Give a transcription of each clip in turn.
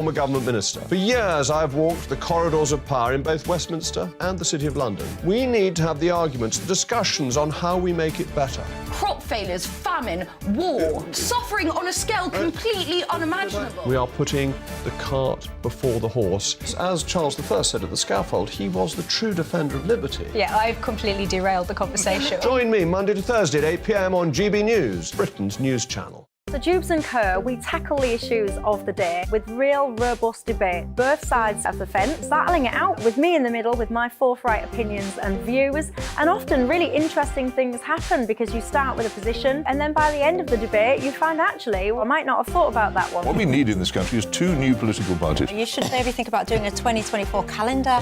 I'm a government minister. For years, I've walked the corridors of power in both Westminster and the City of London. We need to have the arguments, the discussions on how we make it better. Crop failures, famine, war, suffering on a scale completely unimaginable. We are putting the cart before the horse. As Charles I said at the scaffold, he was the true defender of liberty. Yeah, I've completely derailed the conversation. Join me Monday to Thursday at 8 p.m. on GB News, Britain's news channel. So Dewbs and Co, we tackle the issues of the day with real, robust debate. Both sides of the fence, battling it out with me in the middle with my forthright opinions and views. And often really interesting things happen because you start with a position and then by the end of the debate you find actually, well, I might not have thought about that one. What we need in this country is 2 new political parties. You should maybe think about doing a 2024 calendar.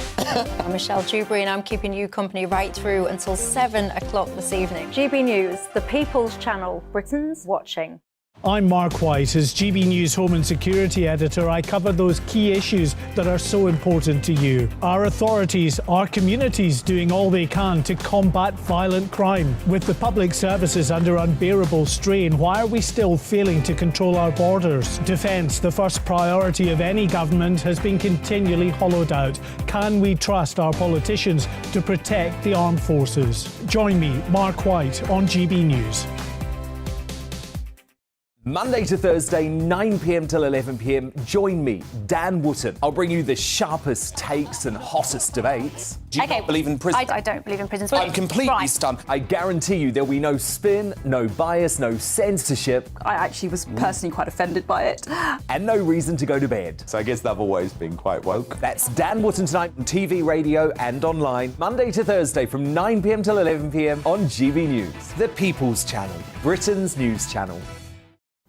I'm Michelle Dewberry and I'm keeping you company right through until 7 o'clock this evening. GB News, the People's Channel, Britain's watching. I'm Mark White. As GB News Home and Security Editor, I cover those key issues that are so important to you. Our authorities, our communities doing all they can to combat violent crime. With the public services under unbearable strain, why are we still failing to control our borders? Defence, the first priority of any government, has been continually hollowed out. Can we trust our politicians to protect the armed forces? Join me, Mark White, on GB News. Monday to Thursday, 9 p.m. till 11 p.m. Join me, Dan Wootton. I'll bring you the sharpest takes and hottest debates. Do you not believe in prison? I don't believe in prisons. I'm completely stunned. I guarantee you there'll be no spin, no bias, no censorship. I actually was personally quite offended by it. And no reason to go to bed. So I guess they've always been quite woke. That's Dan Wootton tonight on TV, radio and online. Monday to Thursday from 9 p.m. till 11 p.m. on GB News. The People's Channel, Britain's news channel.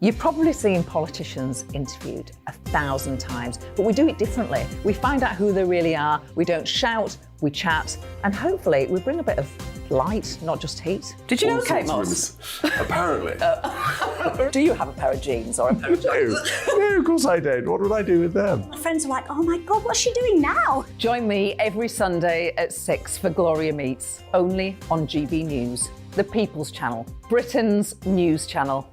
You've probably seen politicians interviewed 1,000 times, but we do it differently. We find out who they really are, we don't shout, we chat, and hopefully we bring a bit of light, not just heat. Did you know Kate Moss? Apparently. Do you have a pair of jeans or a pair of jeans? No, of course I don't. What would I do with them? My friends are like, oh my God, what's she doing now? Join me every Sunday at 6 for Gloria Meets, only on GB News, the People's Channel, Britain's news channel.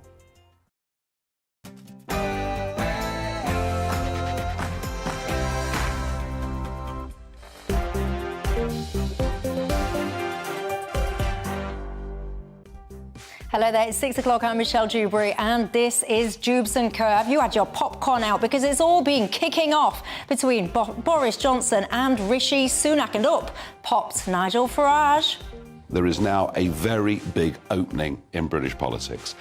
Hello there, it's 6 o'clock, I'm Michelle Dewberry and this is Dewbs and Co. Have you had your popcorn out? Because it's all been kicking off between Boris Johnson and Rishi Sunak, and up popped Nigel Farage. There is now a very big opening in British politics.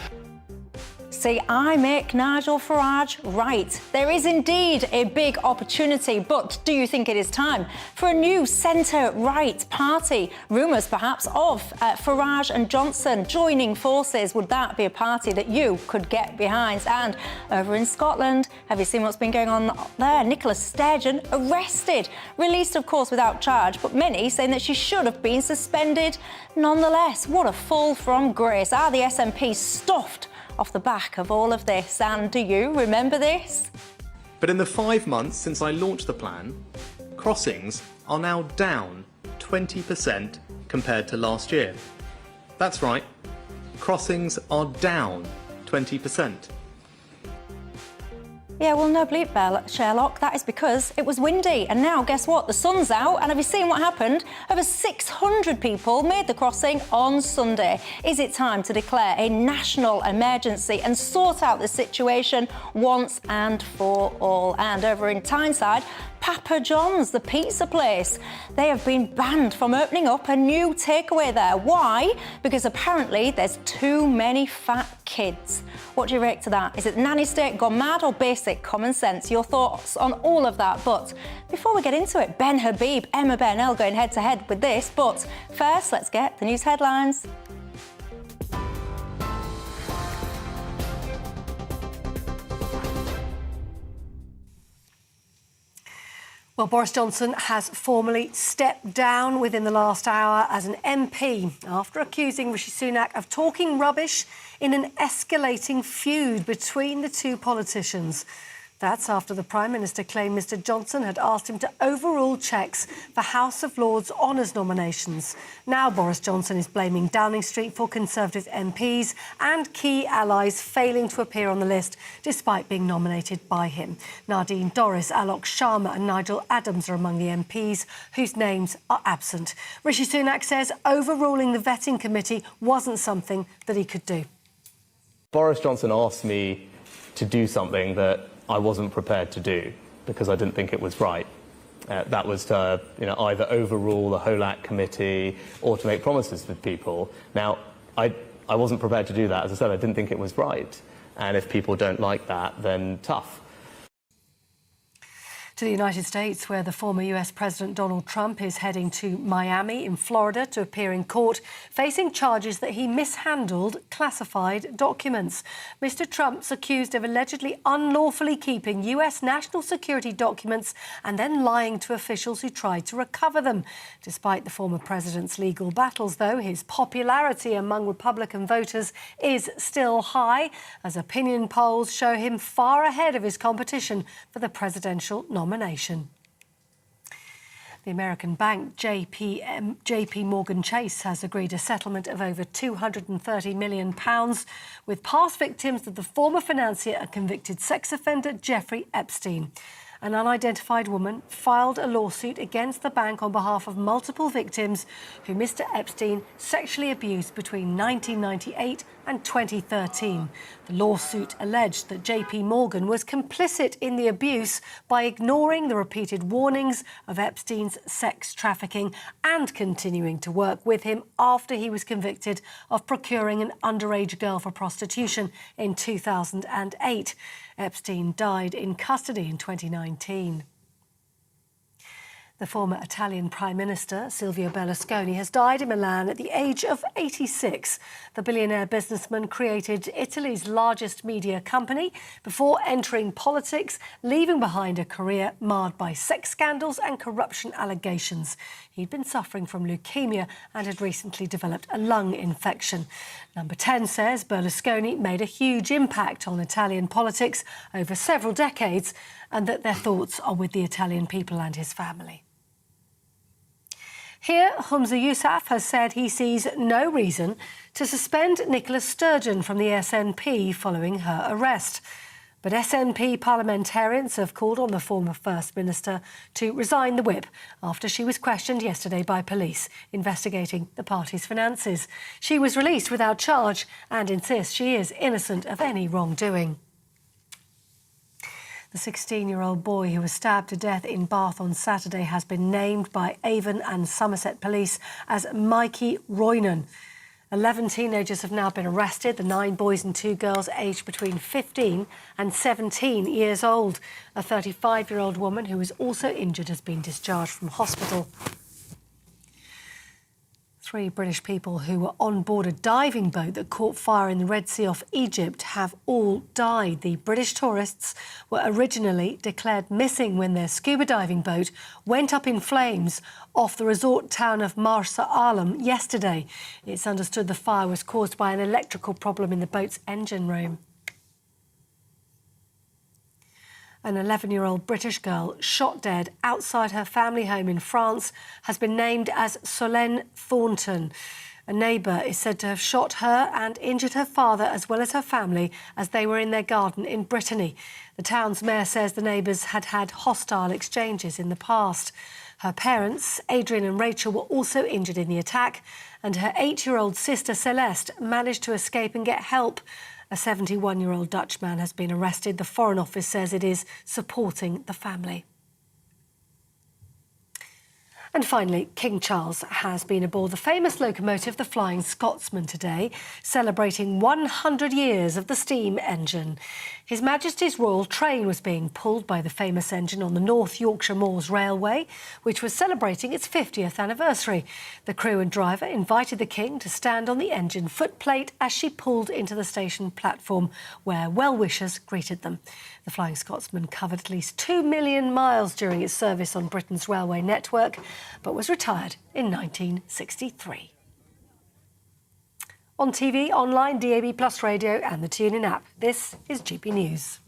See, I make Nigel Farage right. There is indeed a big opportunity, but do you think it is time for a new centre-right party? Rumours, perhaps, of Farage and Johnson joining forces. Would that be a party that you could get behind? And over in Scotland, have you seen what's been going on there? Nicola Sturgeon arrested, released, of course, without charge, but many saying that she should have been suspended nonetheless. What a fall from grace. Are the SNP stuffed off the back of all of this? And do you remember this? But in the 5 months since I launched the plan, crossings are now down 20% compared to last year. That's right, crossings are down 20%. Yeah, well, no bleep, Sherlock. That is because it was windy. And now, guess what? The sun's out. And have you seen what happened? Over 600 people made the crossing on Sunday. Is it time to declare a national emergency and sort out the situation once and for all? And over in Tyneside, Papa John's, the pizza place, they have been banned from opening up a new takeaway there. Why? Because apparently there's too many fat kids. What do you react to that? Is it nanny state gone mad or basic common sense? Your thoughts on all of that. But before we get into it, Ben Habib, Emma Burnell going head to head with this. But first, let's get the news headlines. Well, Boris Johnson has formally stepped down within the last hour as an MP after accusing Rishi Sunak of talking rubbish in an escalating feud between the two politicians. That's after the Prime Minister claimed Mr Johnson had asked him to overrule checks for House of Lords honours nominations. Now Boris Johnson is blaming Downing Street for Conservative MPs and key allies failing to appear on the list despite being nominated by him. Nadine Dorries, Alok Sharma and Nigel Adams are among the MPs whose names are absent. Rishi Sunak says overruling the vetting committee wasn't something that he could do. Boris Johnson asked me to do something that I wasn't prepared to do because I didn't think it was right. That was to either overrule the HOLAC committee or to make promises to people. Now, I wasn't prepared to do that. As I said, I didn't think it was right. And if people don't like that, then tough. To the United States, where the former US President Donald Trump is heading to Miami in Florida to appear in court, facing charges that he mishandled classified documents. Mr Trump's accused of allegedly unlawfully keeping US national security documents and then lying to officials who tried to recover them. Despite the former president's legal battles, though, his popularity among Republican voters is still high, as opinion polls show him far ahead of his competition for the presidential nomination. The American bank JP Morgan Chase has agreed a settlement of over £230 million with past victims of the former financier and convicted sex offender Jeffrey Epstein. An unidentified woman filed a lawsuit against the bank on behalf of multiple victims who Mr Epstein sexually abused between 1998 and 2013. The lawsuit alleged that JP Morgan was complicit in the abuse by ignoring the repeated warnings of Epstein's sex trafficking and continuing to work with him after he was convicted of procuring an underage girl for prostitution in 2008. Epstein died in custody in 2019. The former Italian Prime Minister, Silvio Berlusconi, has died in Milan at the age of 86. The billionaire businessman created Italy's largest media company before entering politics, leaving behind a career marred by sex scandals and corruption allegations. He'd been suffering from leukemia and had recently developed a lung infection. Number 10 says Berlusconi made a huge impact on Italian politics over several decades and that their thoughts are with the Italian people and his family. Here, Humza Yousaf has said he sees no reason to suspend Nicola Sturgeon from the SNP following her arrest. But SNP parliamentarians have called on the former First Minister to resign the whip after she was questioned yesterday by police investigating the party's finances. She was released without charge and insists she is innocent of any wrongdoing. The 16-year-old boy who was stabbed to death in Bath on Saturday has been named by Avon and Somerset Police as Mikey Roynan. 11 teenagers have now been arrested, the 9 boys and 2 girls aged between 15 and 17 years old. A 35-year-old woman who was also injured has been discharged from hospital. 3 British people who were on board a diving boat that caught fire in the Red Sea off Egypt have all died. The British tourists were originally declared missing when their scuba diving boat went up in flames off the resort town of Marsa Alam yesterday. It's understood the fire was caused by an electrical problem in the boat's engine room. An 11-year-old British girl shot dead outside her family home in France has been named as Solène Thornton. A neighbour is said to have shot her and injured her father as well as her family as they were in their garden in Brittany. The town's mayor says the neighbours had had hostile exchanges in the past. Her parents, Adrian and Rachel, were also injured in the attack, and her 8-year-old sister Celeste managed to escape and get help. A 71-year-old Dutch man has been arrested. The Foreign Office says it is supporting the family. And finally, King Charles has been aboard the famous locomotive, the Flying Scotsman, today, celebrating 100 years of the steam engine. His Majesty's Royal Train was being pulled by the famous engine on the North Yorkshire Moors Railway, which was celebrating its 50th anniversary. The crew and driver invited the King to stand on the engine footplate as she pulled into the station platform, where well-wishers greeted them. The Flying Scotsman covered at least 2 million miles during its service on Britain's railway network, but was retired in 1963. On TV, online, DAB+ radio and the TuneIn app. This is GB News.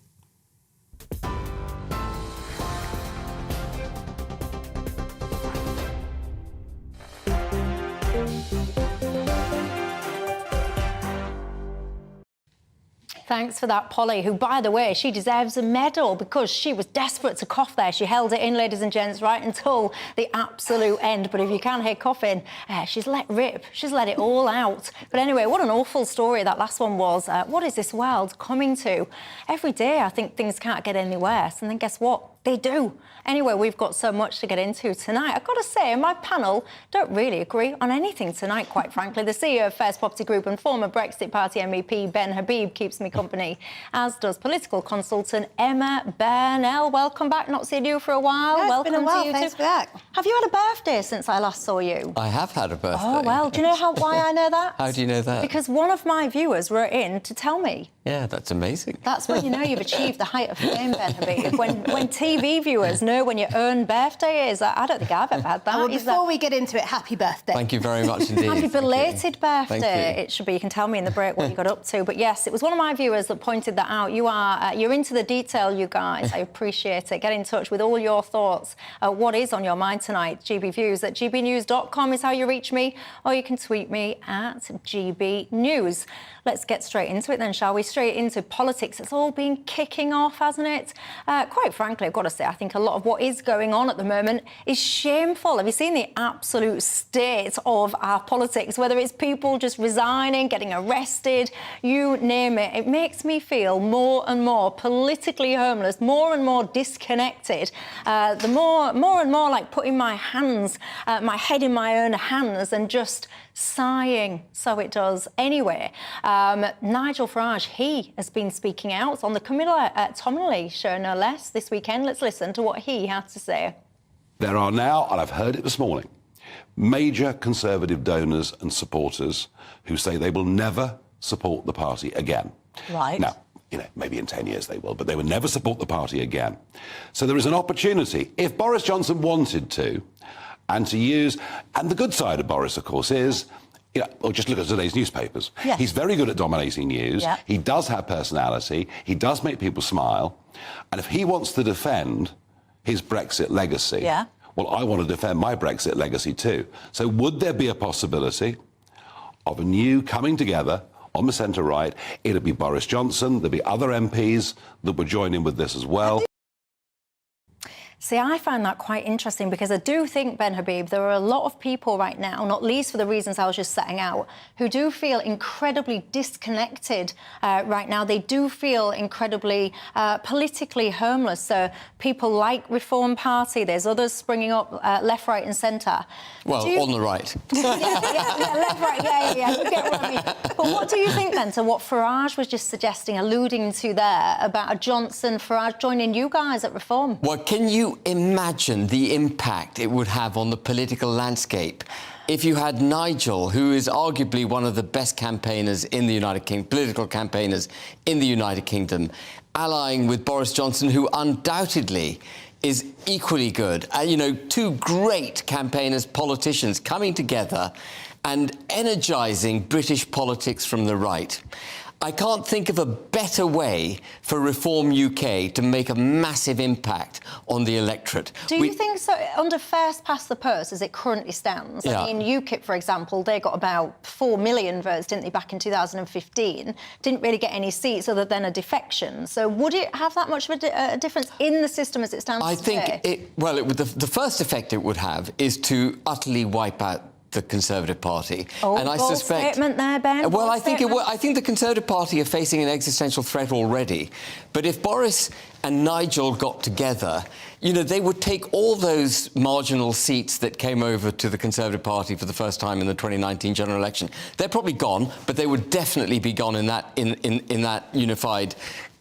Thanks for that, Polly, who, by the way, she deserves a medal because she was desperate to cough there. She held it in, ladies and gents, right until the absolute end. But if you can hear coughing, she's let rip. She's let it all out. But anyway, what an awful story that last one was. What is this world coming to? Every day, I think things can't get any worse. And then guess what? They do. Anyway, we've got so much to get into tonight. I've got to say, my panel don't really agree on anything tonight, quite frankly. The CEO of First Property Group and former Brexit Party MEP Ben Habib keeps me company, as does political consultant Emma Burnell. Welcome back. Not seen you for a while. No, Welcome been a while. to you Thanks too. for that. Have you had a birthday since I last saw you? I have had a birthday. Oh, well, do you know why I know that? How do you know that? Because one of my viewers wrote in to tell me. Yeah, that's amazing. That's when you know you've achieved the height of fame, Ben Habib. When TV viewers know when your own birthday is. I don't think I've ever had that. Well, before we get into it, happy birthday. Thank you very much indeed. Happy belated birthday. Thank you. It should be. You can tell me in the break what you got up to. But yes, it was one of my viewers that pointed that out. You're into the detail, you guys. I appreciate it. Get in touch with all your thoughts. What is on your mind tonight? GB Views at gbnews.com is how you reach me, or you can tweet me at GBNews. Let's get straight into it then, shall we? Straight into politics. It's all been kicking off, hasn't it? Quite frankly, I've got to say, I think a lot of what is going on at the moment is shameful. Have you seen the absolute state of our politics? Whether it's people just resigning, getting arrested, you name it. It makes me feel more and more politically homeless, more and more disconnected. The more and more like putting my head in my own hands and just sighing. So it does. Anyway, Nigel Farage, he has been speaking out on the Camilla Tominley show, no less, this weekend. Let's listen to what he had to say. There are now, and I've heard it this morning, major Conservative donors and supporters who say they will never support the party again. Right. Now, maybe in 10 years they will, but they will never support the party again. So there is an opportunity, if Boris Johnson wanted to, and to use... And the good side of Boris, of course, is... well, just look at today's newspapers. Yes. He's very good at dominating news. Yeah. He does have personality. He does make people smile. And if he wants to defend his Brexit legacy, well, I want to defend my Brexit legacy too. So would there be a possibility of a new coming together on the centre-right? It'd be Boris Johnson. There'd be other MPs that would join in with this as well. See, I find that quite interesting because I do think, Ben Habib, there are a lot of people right now, not least for the reasons I was just setting out, who do feel incredibly disconnected right now. They do feel incredibly politically homeless. So people like Reform Party, there's others springing up left, right and centre. Well, on the right. yeah, left, right, yeah. You get what I mean. But what do you think then to what Farage was just suggesting, alluding to there, about a Johnson-Farage joining you guys at Reform? Well, can you imagine the impact it would have on the political landscape if you had Nigel, who is arguably one of the best campaigners in the United Kingdom, political campaigners in the United Kingdom, allying with Boris Johnson, who undoubtedly is equally good. Two great campaigners, politicians coming together and energising British politics from the right. I can't think of a better way for Reform UK to make a massive impact on the electorate. Do you think so? Under first past the post, as it currently stands, Yeah. I mean, UKIP, for example, they got about 4 million votes, didn't they, back in 2015? Didn't really get any seats other than a defection. So would it have that much of a difference in the system as it stands today? The first effect it would have is to utterly wipe out the Conservative Party. And I suspect statement there, Ben. Well, I think the Conservative Party are facing an existential threat already. But if Boris and Nigel got together, they would take all those marginal seats that came over to the Conservative Party for the first time in the 2019 general election. They're probably gone, but they would definitely be gone in that unified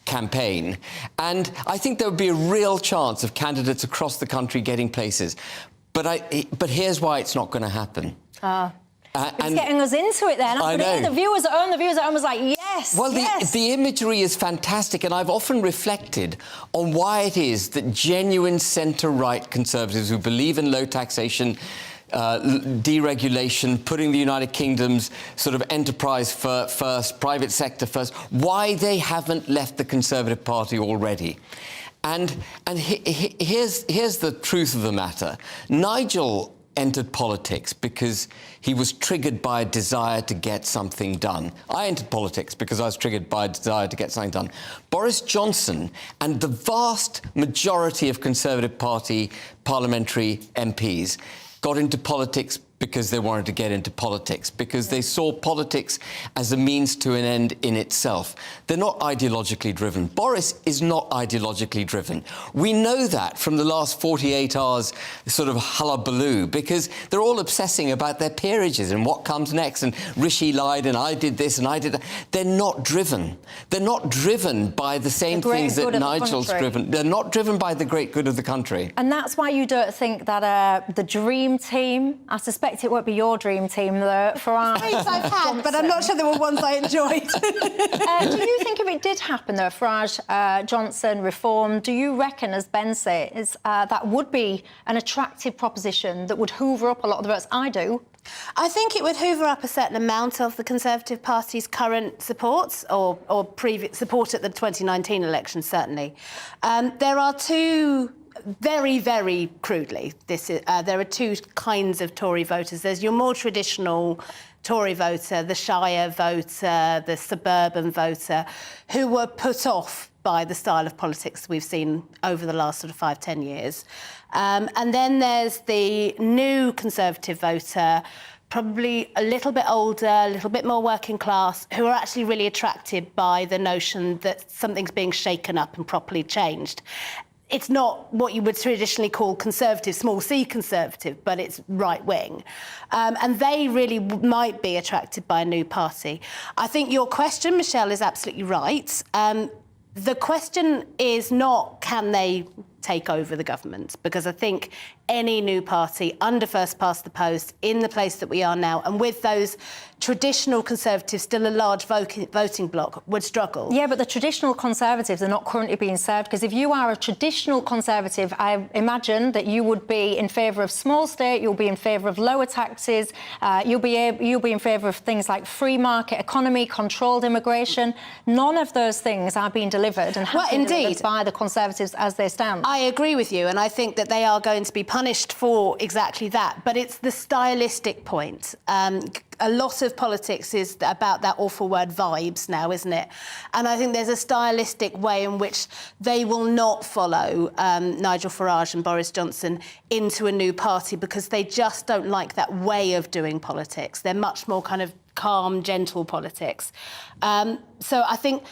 campaign. And I think there would be a real chance of candidates across the country getting places. But here's why it's not going to happen. It's getting us into it then. I know. The viewers at home was like, yes, well, the imagery is fantastic, and I've often reflected on why it is that genuine centre-right Conservatives who believe in low taxation, deregulation, putting the United Kingdom's sort of enterprise first, private sector first, why they haven't left the Conservative Party already. And here's the truth of the matter. Nigel entered politics because he was triggered by a desire to get something done. I entered politics because I was triggered by a desire to get something done. Boris Johnson and the vast majority of Conservative Party parliamentary MPs got into politics because they wanted to get into politics, because they saw politics as a means to an end in itself. They're not ideologically driven. Boris is not ideologically driven. We know that from the last 48 hours sort of hullabaloo, because they're all obsessing about their peerages and what comes next, and Rishi lied and I did this and I did that. They're not driven. They're not driven by the same things that Nigel's driven. They're not driven by the great good of the country. And that's why you don't think that the dream team, I suspect it won't be your dream team, though, Farage. I've had, but I'm not sure there were ones I enjoyed. Do you think if it did happen, though, Farage, Johnson reform, do you reckon, as Ben says, that would be an attractive proposition that would hoover up a lot of the votes? I do. I think it would hoover up a certain amount of the Conservative Party's current support or previous support at the 2019 election, certainly. There are two... Very, very crudely, there are two kinds of Tory voters. There's your more traditional Tory voter, the Shire voter, the suburban voter, who were put off by the style of politics we've seen over the last sort of 5-10 years. And then there's the new Conservative voter, probably a little bit older, a little bit more working class, who are actually really attracted by the notion that something's being shaken up and properly changed. It's not what you would traditionally call conservative, small c conservative, but it's right-wing. And they really might be attracted by a new party. I think your question, Michelle, is absolutely right. The question is not, can they take over the government? Because I think any new party under first past the post, in the place that we are now, and with those traditional Conservatives, still a large voting bloc, would struggle. Yeah, but the traditional Conservatives are not currently being served, because if you are a traditional Conservative, I imagine that you would be in favour of small state, you'll be in favour of lower taxes, you'll be in favour of things like free market economy, controlled immigration. None of those things are being delivered and have been delivered by the Conservatives as they stand. I agree with you, and I think that they are going to be punished for exactly that. But it's the stylistic point. A lot of politics is about that awful word vibes now, isn't it? And I think there's a stylistic way in which they will not follow Nigel Farage and Boris Johnson into a new party, because they just don't like that way of doing politics. They're much more kind of calm, gentle politics. So I think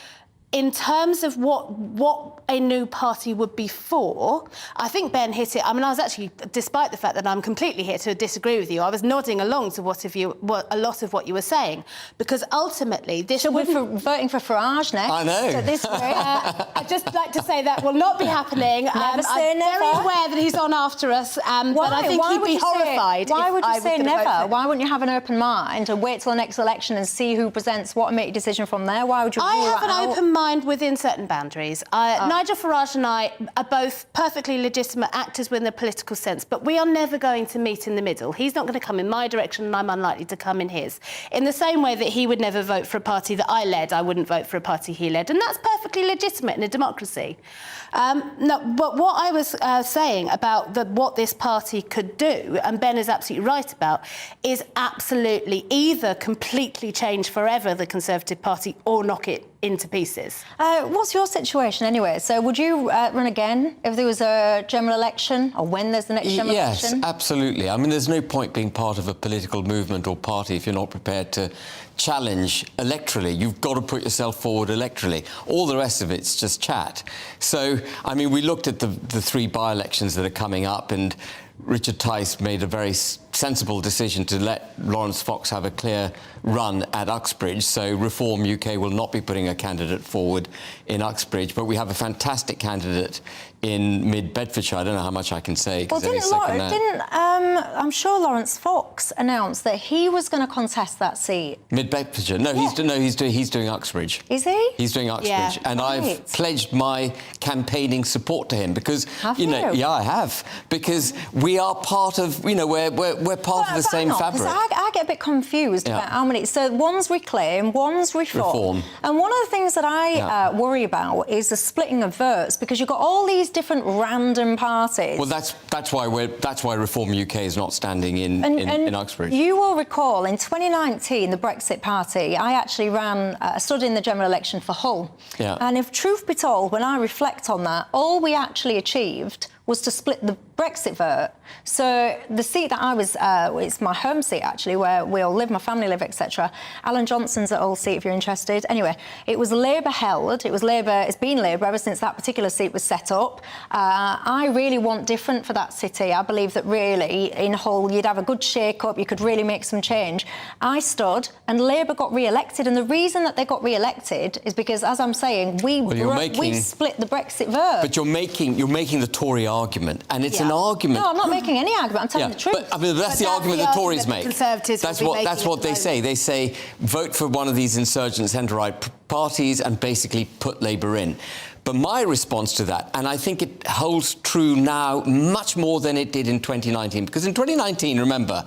in terms of what a new party would be for, I think Ben hit it. I mean, I was actually, despite the fact that I'm completely here to disagree with you, I was nodding along to a lot of what you were saying, because ultimately this we're voting for Farage next. I know. So this I'd just like to say that will not be happening. Never say I'm never. very aware that he's on after us, but I think he'd be horrified. Why would you say never? Why wouldn't you have an open mind and wait till the next election and see who presents what and make a decision from there? Why would you? I have an open mind within certain boundaries. Nigel Farage and I are both perfectly legitimate actors within the political sense, but we are never going to meet in the middle. He's not going to come in my direction and I'm unlikely to come in his. In the same way that he would never vote for a party that I led, I wouldn't vote for a party he led, and that's perfectly legitimate in a democracy. No, but what I was saying about what this party could do, and Ben is absolutely right about, is absolutely either completely change forever the Conservative Party or knock it into pieces. What's your situation anyway? So would you run again if there was a general election, or when there's the next general election? Yes, absolutely. I mean, there's no point being part of a political movement or party if you're not prepared to challenge electorally. You've got to put yourself forward electorally. All the rest of it's just chat. So, I mean, we looked at the three by-elections that are coming up, and Richard Tice made a very sensible decision to let Lawrence Fox have a clear run at Uxbridge. So Reform UK will not be putting a candidate forward in Uxbridge, but we have a fantastic candidate in mid-Bedfordshire. I don't know how much I can say. Well, I'm sure Lawrence Fox announced that he was going to contest that seat. Mid-Bedfordshire? No, yeah. he's doing Uxbridge. Is he? He's doing Uxbridge, yeah. And right. I've pledged my campaigning support to him because yeah, I have, because we are part of, we're part of the same fabric. I get a bit confused about how many. So one's Reclaim, one's Reform. And one of the things that I worry about is the splitting of votes, because you've got all these different random parties. Well, that's That's why Reform UK is not standing in Uxbridge. You will recall in 2019, the Brexit Party, I actually stood in the general election for Hull. Yeah. And if truth be told, when I reflect on that, all we actually achieved was to split the Brexit vote. So the seat that I was, it's my home seat actually, where we all live, my family live, etc. Alan Johnson's at Hull seat, if you're interested. Anyway, it was Labour held. It's been Labour ever since that particular seat was set up. I really want different for that city. I believe that really in Hull you'd have a good shake-up, you could really make some change. I stood and Labour got re-elected, and the reason that they got re-elected is because, as I'm saying, we split the Brexit vote. But you're making the Tory argument, and it's an argument. No, I'm not making any argument. I'm telling the truth. But I mean, that's the argument the Tories make. Conservatives that's what they say. They say vote for one of these insurgent centre-right parties and basically put Labour in. But my response to that, and I think it holds true now much more than it did in 2019, because in 2019, remember,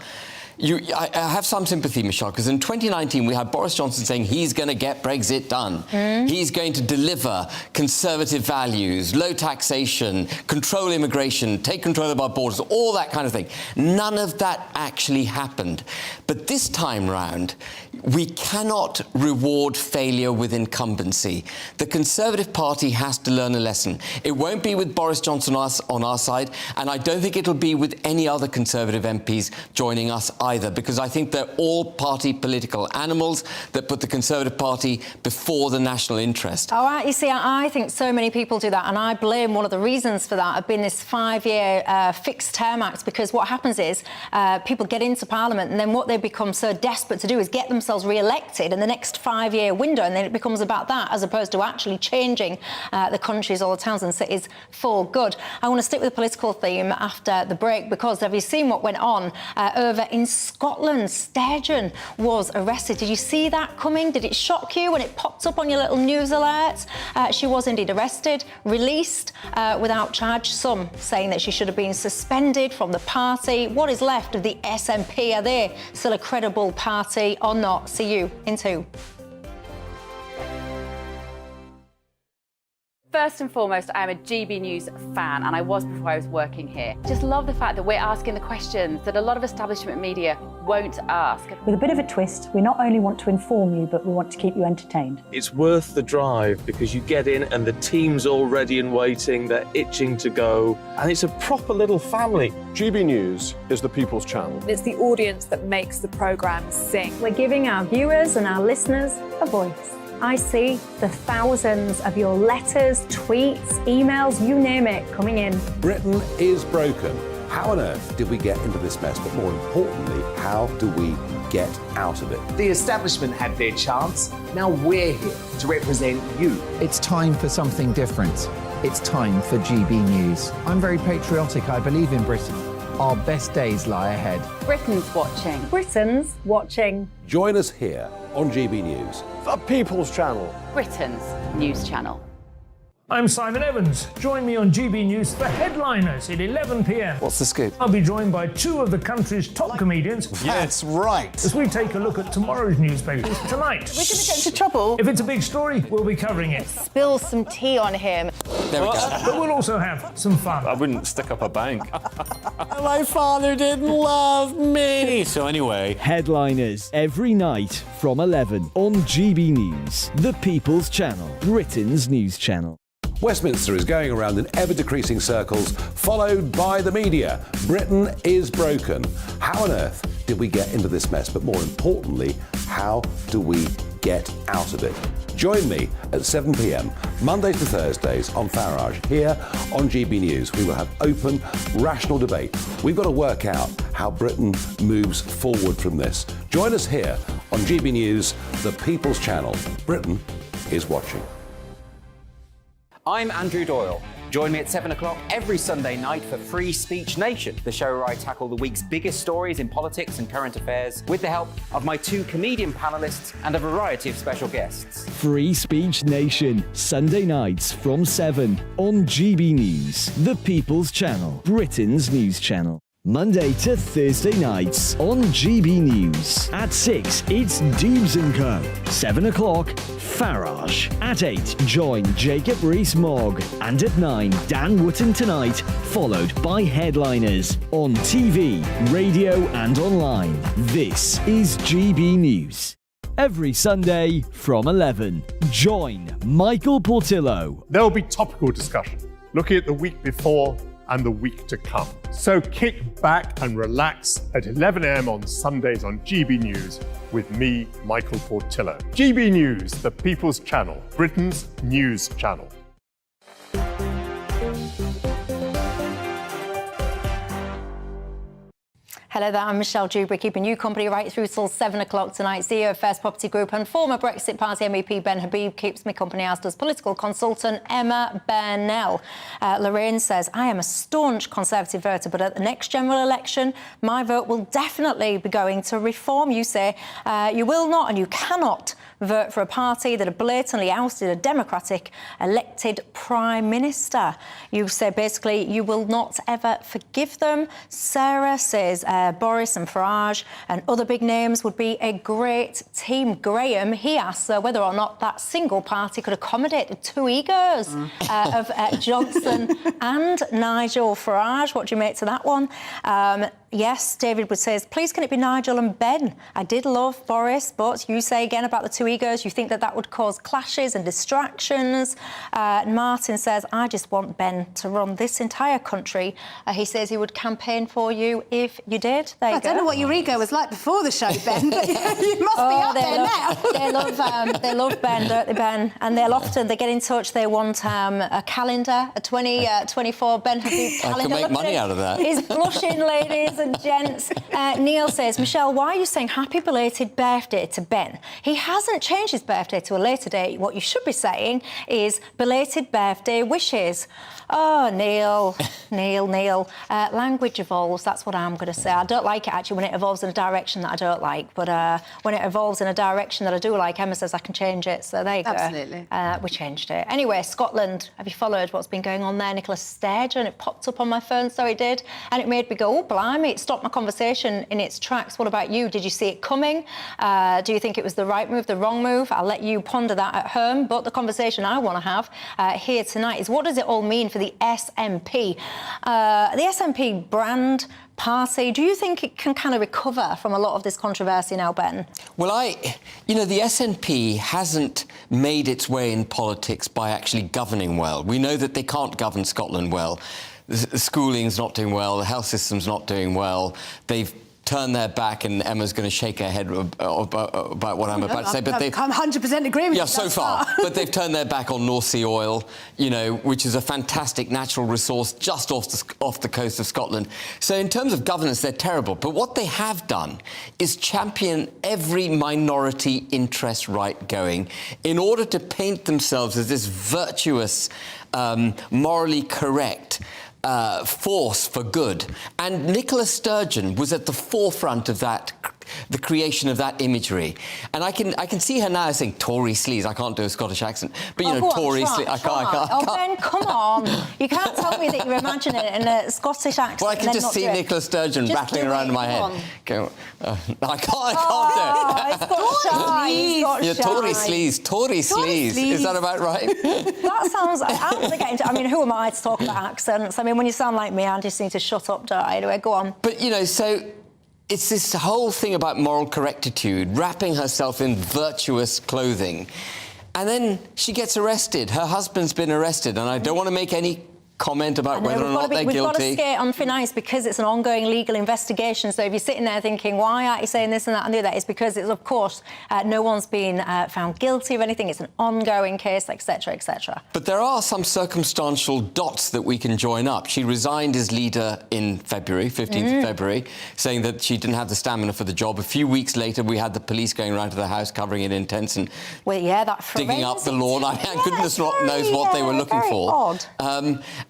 I have some sympathy, Michelle, because in 2019 we had Boris Johnson saying he's going to get Brexit done. He's going to deliver conservative values, low taxation, control immigration, take control of our borders, all that kind of thing. None of that actually happened. But this time round, we cannot reward failure with incumbency. The Conservative Party has to learn a lesson. It won't be with Boris Johnson on our side, and I don't think it'll be with any other Conservative MPs joining us either, because I think they're all party political animals that put the Conservative Party before the national interest. Oh, you see, I think so many people do that, and I blame one of the reasons for that have been this 5-year fixed term act, because what happens is people get into Parliament and then what they become so desperate to do is get themselves re-elected in the next 5-year window, and then it becomes about that as opposed to actually changing the countries or the towns and cities for good. I want to stick with the political theme after the break, because have you seen what went on over in Scotland? Sturgeon was arrested. Did you see that coming? Did it shock you when it popped up on your little news alerts? She was indeed arrested, released without charge, some saying that she should have been suspended from the party. What is left of the SNP? Are they still a credible party or not? See you in 2. First and foremost, I am a GB News fan, and I was before I was working here. Just love the fact that we're asking the questions that a lot of establishment media won't ask. With a bit of a twist, we not only want to inform you, but we want to keep you entertained. It's worth the drive, because you get in and the team's all ready and waiting, they're itching to go, and it's a proper little family. GB News is the People's Channel. It's the audience that makes the programme sing. We're giving our viewers and our listeners a voice. I see the thousands of your letters, tweets, emails, you name it, coming in. Britain is broken. How on earth did we get into this mess? But more importantly, how do we get out of it? The establishment had their chance. Now we're here to represent you. It's time for something different. It's time for GB News. I'm very patriotic. I believe in Britain. Our best days lie ahead. Britain's watching. Britain's watching. Join us here on GB News. The People's Channel. Britain's news channel. I'm Simon Evans. Join me on GB News for Headliners at 11 p.m. What's the scoop? I'll be joined by 2 of the country's top comedians. That's right. As we take a look at tomorrow's newspapers tonight. We're going to get into trouble. If it's a big story, we'll be covering it. Spill some tea on him. There we go. But we'll also have some fun. I wouldn't stick up a bank. My father didn't love me. So anyway. Headliners every night from 11 on GB News, the People's Channel, Britain's news channel. Westminster is going around in ever-decreasing circles, followed by the media. Britain is broken. How on earth did we get into this mess? But more importantly, how do we get out of it? Join me at 7 p.m, Mondays to Thursdays on Farage, here on GB News. We will have open, rational debate. We've got to work out how Britain moves forward from this. Join us here on GB News, the People's Channel. Britain is watching. I'm Andrew Doyle. Join me at 7 o'clock every Sunday night for Free Speech Nation, the show where I tackle the week's biggest stories in politics and current affairs with the help of my 2 comedian panellists and a variety of special guests. Free Speech Nation, Sunday nights from 7 on GB News, the People's Channel, Britain's news channel. Monday to Thursday nights on GB News. At 6, it's Dewbs & Co. 7 o'clock, Farage. At 8, join Jacob Rees-Mogg. And at 9, Dan Wootton Tonight, followed by headliners on TV, radio and online. This is GB News. Every Sunday from 11, join Michael Portillo. There will be topical discussion, looking at the week before and the week to come. So kick back and relax at 11 a.m. on Sundays on GB News with me, Michael Portillo. GB News, the People's Channel, Britain's news channel. Hello there, I'm Michelle Dewberry, keeping you company right through till 7 o'clock tonight. CEO of First Property Group and former Brexit Party MEP Ben Habib keeps me company, as does political consultant Emma Burnell. Lorraine says, I am a staunch Conservative voter, but at the next general election, my vote will definitely be going to Reform. You say you will not and you cannot vote for a party that have blatantly ousted a Democratic elected Prime Minister. You say basically you will not ever forgive them. Sarah says Boris and Farage and other big names would be a great team. Graham, he asks whether or not that single party could accommodate the two egos of Johnson and Nigel Farage. What do you make to that one? Yes, David would say, please can it be Nigel and Ben? I did love Boris, but you say again about the two egos, you think that that would cause clashes and distractions. Martin says, I just want Ben to run this entire country. He says he would campaign for you if you did. There you go. I don't know what your ego was like before the show, Ben, but you must be up there now. They love Ben, don't they, Ben? And they get in touch, they want a calendar, a 2024 Ben Habib calendar. I can make money out of that. He's blushing, ladies and gents. Neil says, Michelle, why are you saying happy belated birthday to Ben? He hasn't changed his birthday to a later date. What you should be saying is belated birthday wishes. Oh, Neil. Language evolves, that's what I'm going to say. I don't like it, actually, when it evolves in a direction that I don't like, but when it evolves in a direction that I do like, Emma says I can change it, so there you go. Absolutely. We changed it. Anyway, Scotland, have you followed what's been going on there? Nicola Sturgeon, it popped up on my phone, so it did, and it made me go, oh, blimey, it stopped my conversation in its tracks. What about you? Did you see it coming? Do you think it was the right move, the wrong move? I'll let you ponder that at home, but the conversation I want to have here tonight is, what does it all mean for the SNP? The SNP brand, party, do you think it can kind of recover from a lot of this controversy now, Ben? Well, the SNP hasn't made its way in politics by actually governing well. We know that they can't govern Scotland well. The schooling's not doing well, the health system's not doing well. They've turned their back, and Emma's going to shake her head about what I'm about to say. But I'm 100% agree with you. Yeah, so far. But they've turned their back on North Sea oil, which is a fantastic natural resource just off the coast of Scotland. So in terms of governance, they're terrible. But what they have done is champion every minority interest right going in order to paint themselves as this virtuous, morally correct force for good. And Nicola Sturgeon was at the forefront of that, the creation of that imagery. And I can see her now saying Tory sleaze. I can't do a Scottish accent, but Tory sleaze. I can't. Oh, Ben, come on. You can't tell me that you're imagining it in a Scottish accent. Well, I can just see Nicola Sturgeon rattling around in my head. Go, I can't do it. It's got shy. Tory sleaze. Tory sleaze. Is that about right? That sounds... I'm going to get into... I mean, who am I to talk about accents? I mean, when you sound like me, I just need to shut up, don't I? Anyway, go on. But, so... It's this whole thing about moral correctitude, wrapping herself in virtuous clothing. And then she gets arrested. Her husband's been arrested, and I don't want to make any comment about whether or not they're guilty. We've got to skate on thin ice because it's an ongoing legal investigation. So if you're sitting there thinking, why aren't you saying this and that and the other, it's because it's, of course, no one's been found guilty of anything. It's an ongoing case, etc., etc. But there are some circumstantial dots that we can join up. She resigned as leader in February, 15th of February, saying that she didn't have the stamina for the job. A few weeks later, we had the police going around to the house, covering it in tents and digging up the lawn. Goodness knows what they were looking for. Odd.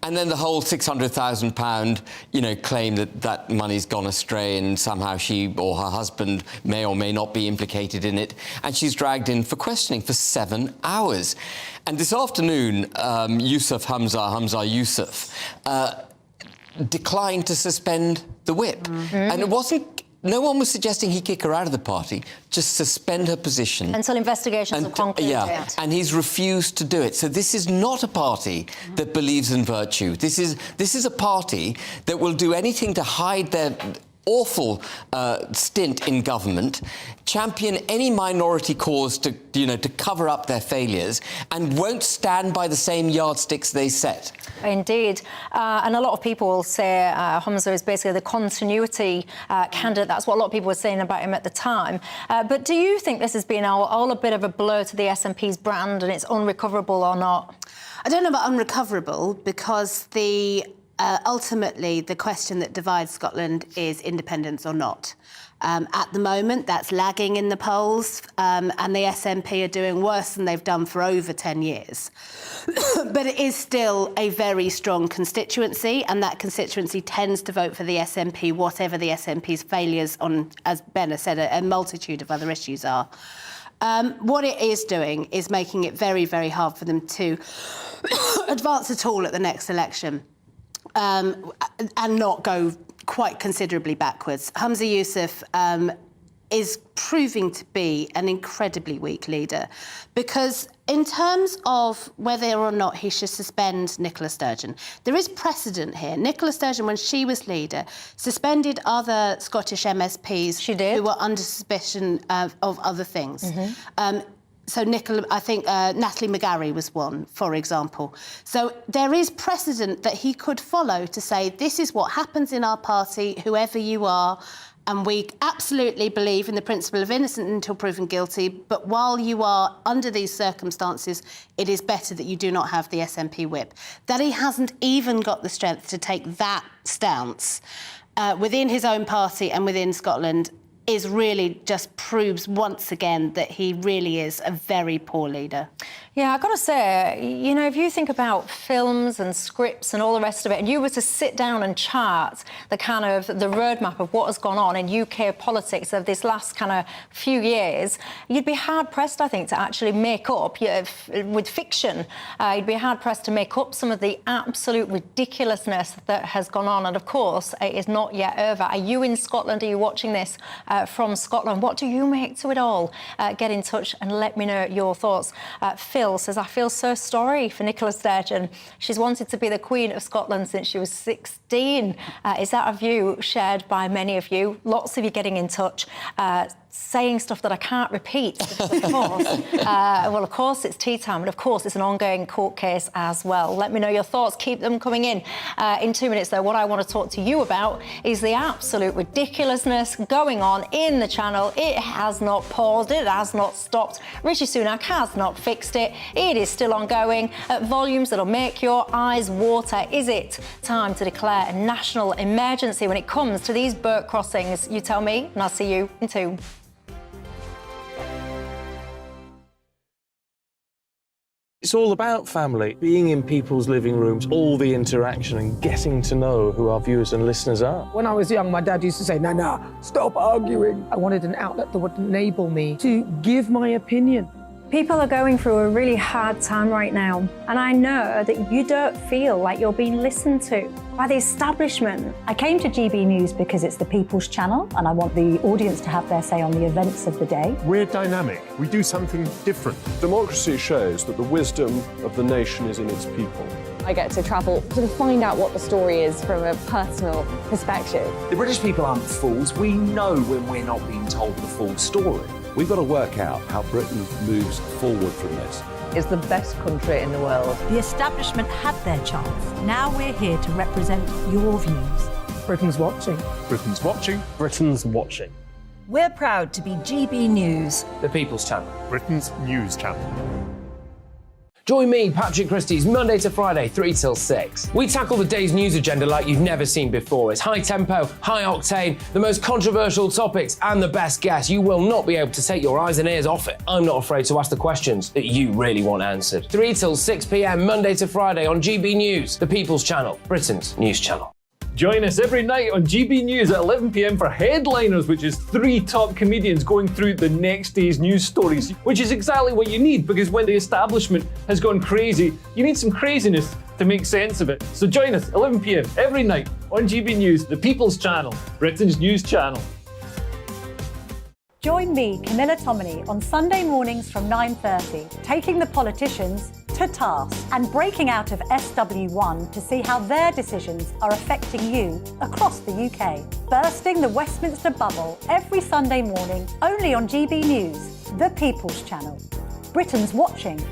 And then the whole £600,000, claim that money's gone astray and somehow she or her husband may or may not be implicated in it. And she's dragged in for questioning for 7 hours. And this afternoon, Hamza Yousaf, declined to suspend the whip. And it wasn't... No one was suggesting he kick her out of the party, just suspend her position. Until investigations are concluded. Yeah, and he's refused to do it. So this is not a party that believes in virtue. This is a party that will do anything to hide their awful stint in government, champion any minority cause to cover up their failures, and won't stand by the same yardsticks they set. Indeed. And a lot of people will say Humza is basically the continuity candidate. That's what a lot of people were saying about him at the time. But do you think this has been all a bit of a blur to the SNP's brand and it's unrecoverable or not? I don't know about unrecoverable, because ultimately the question that divides Scotland is independence or not. At the moment, that's lagging in the polls, and the SNP are doing worse than they've done for over 10 years. But it is still a very strong constituency, and that constituency tends to vote for the SNP, whatever the SNP's failures on, as Ben has said, a multitude of other issues are. What it is doing is making it very, very hard for them to advance at all at the next election. And not go quite considerably backwards. Humza Yousaf is proving to be an incredibly weak leader, because in terms of whether or not he should suspend Nicola Sturgeon, there is precedent here. Nicola Sturgeon, when she was leader, suspended other Scottish MSPs who were under suspicion of other things. So I think Natalie McGarry was one, for example. So there is precedent that he could follow to say, this is what happens in our party, whoever you are, and we absolutely believe in the principle of innocent until proven guilty, but while you are under these circumstances, it is better that you do not have the SNP whip. That he hasn't even got the strength to take that stance within his own party and within Scotland is really just proves once again that he really is a very poor leader. Yeah, I've got to say, you know, if you think about films and scripts and all the rest of it, and you were to sit down and chart the kind of the roadmap of what has gone on in UK politics of this last kind of few years, you'd be hard-pressed, I think, to actually make up, with fiction, you'd be hard-pressed to make up some of the absolute ridiculousness that has gone on. And, of course, it is not yet over. Are you in Scotland? Are you watching this from Scotland? What do you make to it all? Get in touch and let me know your thoughts. Phil says, I feel so sorry for Nicola Sturgeon. She's wanted to be the Queen of Scotland since she was 16. Is that a view shared by many of you? Lots of you getting in touch, saying stuff that I can't repeat, of course. Well, of course, it's tea time, and of course, it's an ongoing court case as well. Let me know your thoughts. Keep them coming in. In 2 minutes, though, what I want to talk to you about is the absolute ridiculousness going on in the Channel. It has not paused. It has not stopped. Rishi Sunak has not fixed it. It is still ongoing at volumes that'll make your eyes water. Is it time to declare a national emergency when it comes to these Burt crossings? You tell me, and I'll see you in 2. It's all about family, being in people's living rooms, all the interaction and getting to know who our viewers and listeners are. When I was young, my dad used to say, Nana, stop arguing. I wanted an outlet that would enable me to give my opinion. People are going through a really hard time right now, and I know that you don't feel like you're being listened to by the establishment. I came to GB News because it's the People's Channel, and I want the audience to have their say on the events of the day. We're dynamic. We do something different. Democracy shows that the wisdom of the nation is in its people. I get to travel to find out what the story is from a personal perspective. The British people aren't fools. We know when we're not being told the full story. We've got to work out how Britain moves forward from this. It's the best country in the world. The establishment had their chance. Now we're here to represent your views. Britain's watching. Britain's watching. Britain's watching. We're proud to be GB News, The People's Channel. Britain's news channel. Join me, Patrick Christie's, Monday to Friday, 3 till 6. We tackle the day's news agenda like you've never seen before. It's high tempo, high octane, the most controversial topics, and the best guests. You will not be able to take your eyes and ears off it. I'm not afraid to ask the questions that you really want answered. 3 till 6 p.m, Monday to Friday on GB News, the People's Channel, Britain's news channel. Join us every night on GB News at 11 p.m. for Headliners, which is 3 top comedians going through the next day's news stories, which is exactly what you need, because when the establishment has gone crazy, you need some craziness to make sense of it. So join us 11 p.m. every night on GB News, the People's Channel, Britain's news channel. Join me, Camilla Tominey, on Sunday mornings from 9:30, taking the politicians to task and breaking out of SW1 to see how their decisions are affecting you across the UK. Bursting the Westminster bubble every Sunday morning, only on GB News, the People's Channel. Britain's watching.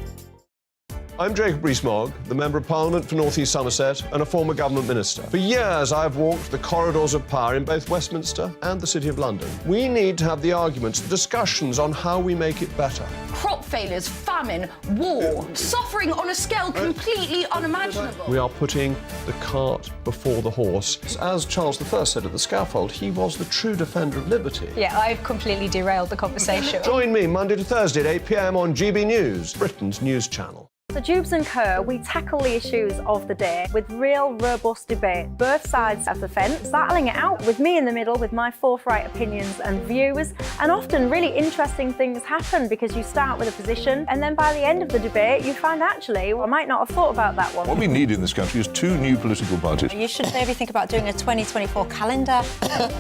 I'm Jacob Rees-Mogg, the Member of Parliament for North East Somerset and a former government minister. For years, I've walked the corridors of power in both Westminster and the City of London. We need to have the arguments, the discussions on how we make it better. Crop failures, famine, war, suffering on a scale completely unimaginable. We are putting the cart before the horse. As Charles I said at the scaffold, he was the true defender of liberty. Yeah, I've completely derailed the conversation. Join me Monday to Thursday at 8 p.m. on GB News, Britain's news channel. So Dewbs and Co, we tackle the issues of the day with real robust debate, both sides of the fence, battling it out with me in the middle with my forthright opinions and views. And often really interesting things happen because you start with a position and then by the end of the debate you find actually, well, I might not have thought about that one. What we need in this country is 2 new political parties. You should maybe think about doing a 2024 calendar.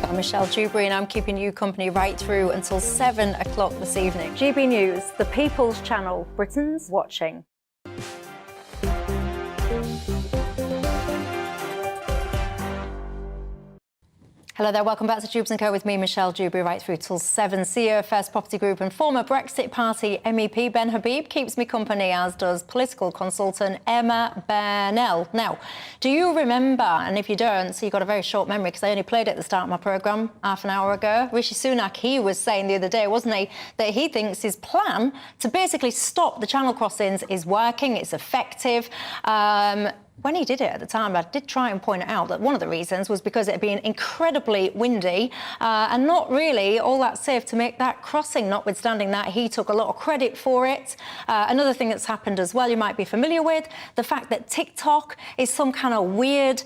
I'm Michelle Dewberry and I'm keeping you company right through until 7 o'clock this evening. GB News, the People's Channel, Britain's watching. Hello there, welcome back to Dewbs & Co with me, Michelle Dewberry, right through till 7. CEO of First Property Group and former Brexit Party MEP Ben Habib keeps me company, as does political consultant Emma Burnell. Now, do you remember, and if you don't, so you've got a very short memory because I only played it at the start of my programme half an hour ago, Rishi Sunak, he was saying the other day, wasn't he, that he thinks his plan to basically stop the channel crossings is working, it's effective. When he did it at the time, I did try and point out that one of the reasons was because it had been incredibly windy and not really all that safe to make that crossing. Notwithstanding that, he took a lot of credit for it. Another thing that's happened as well, you might be familiar with, the fact that TikTok is some kind of weird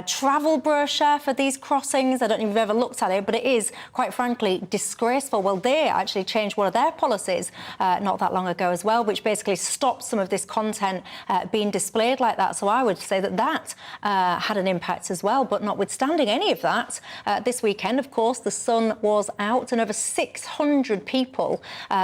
travel brochure for these crossings. I don't know if you've ever looked at it, but it is, quite frankly, disgraceful. Well, they actually changed one of their policies not that long ago as well, which basically stopped some of this content being displayed like that. So I would say that that had an impact as well. But notwithstanding any of that, this weekend, of course, the sun was out and over 600 people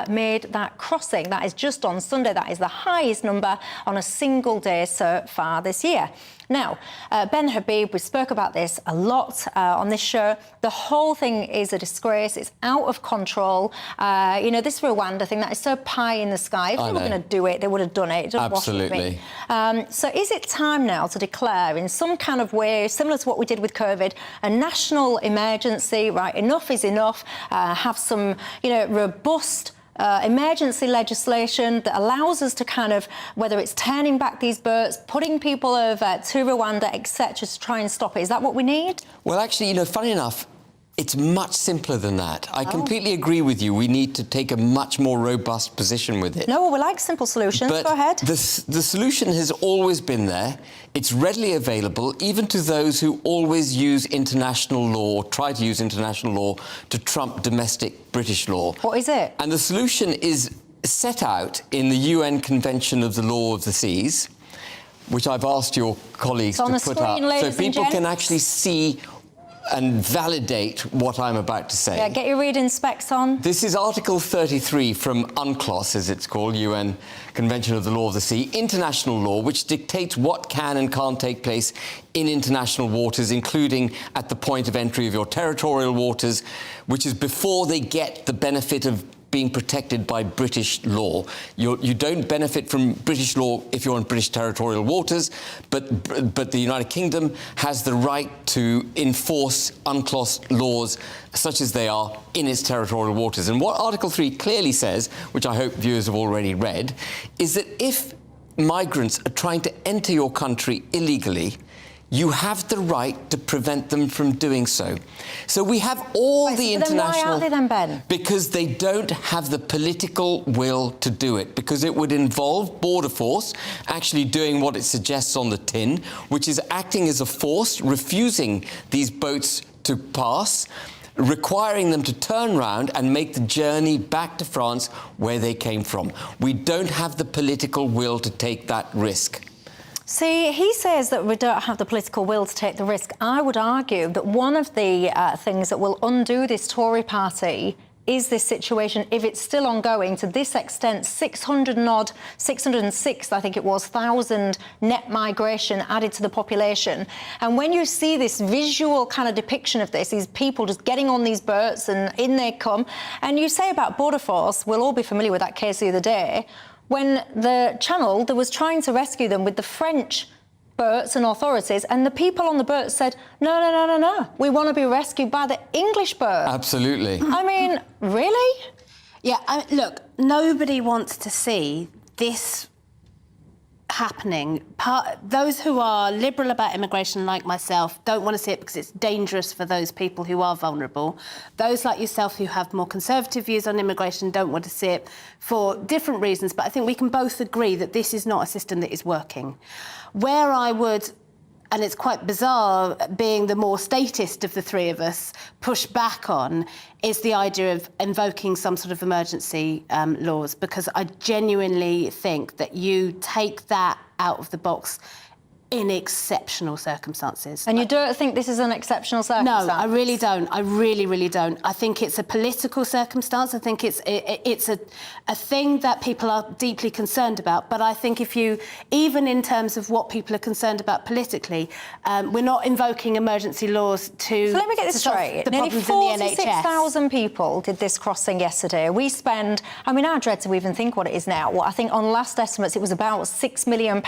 made that crossing. That is just on Sunday. That is the highest number on a single day so far this year. Now, Ben Habib, we spoke about this a lot on this show. The whole thing is a disgrace. It's out of control. You know, this Rwanda thing, that is so pie in the sky. If they were going to do it, they would have done it. It doesn't wash with me. So is it time now to declare in some kind of way, similar to what we did with COVID, a national emergency, right? Enough is enough. Have some, you know, robust emergency legislation that allows us to kind of, whether it's turning back these boats, putting people over to Rwanda, etc., to try and stop it. Is that what we need? Well, actually, you know, funny enough, it's much simpler than that. I completely agree with you. We need to take a much more robust position with it. No, well, we like simple solutions. But go ahead. The solution has always been there. It's readily available, even to those who always use international law, try to use international law to trump domestic British law. What is it? And the solution is set out in the UN Convention of the Law of the Seas, which I've asked your colleagues to put up, so people can actually see and validate what I'm about to say. Yeah, get your reading specs on. This is Article 33 from UNCLOS, as it's called, UN Convention of the Law of the Sea, international law, which dictates what can and can't take place in international waters, including at the point of entry of your territorial waters, which is before they get the benefit of being protected by British law. You don't benefit from British law if you're in British territorial waters, but the United Kingdom has the right to enforce UNCLOS laws such as they are in its territorial waters. And what Article 3 clearly says, which I hope viewers have already read, is that if migrants are trying to enter your country illegally, you have the right to prevent them from doing so. So we have all the international... Then why aren't they then, Ben? Because they don't have the political will to do it, because it would involve Border Force actually doing what it suggests on the tin, which is acting as a force, refusing these boats to pass, requiring them to turn round and make the journey back to France where they came from. We don't have the political will to take that risk. See, he says that we don't have the political will to take the risk. I would argue that one of the things that will undo this Tory party is this situation, if it's still ongoing to this extent, 606, I think it was, 1,000 net migration added to the population. And when you see this visual kind of depiction of this, these people just getting on these boats and in they come, and you say about Border Force, we'll all be familiar with that case the other day, when the Channel that was trying to rescue them with the French boats and authorities, and the people on the boat said, no, we want to be rescued by the English boat. Absolutely. I mean, really? Yeah, look, nobody wants to see this happening. Those who are liberal about immigration, like myself, don't want to see it because it's dangerous for those people who are vulnerable. Those like yourself who have more conservative views on immigration don't want to see it for different reasons, but I think we can both agree that this is not a system that is working. Where I would, and it's quite bizarre, being the more statist of the three of us, push back on is the idea of invoking some sort of emergency laws, because I genuinely think that you take that out of the box in exceptional circumstances. And you don't think this is an exceptional circumstance? No, I really don't. I really, really don't. I think it's a political circumstance. I think it's a thing that people are deeply concerned about. But I think if you, even in terms of what people are concerned about politically, we're not invoking emergency laws to... So let me get this straight. Nearly 46,000 people did this crossing yesterday. We spend, I mean, I dread to even think what it is now. Well, I think on last estimates, it was about £6 million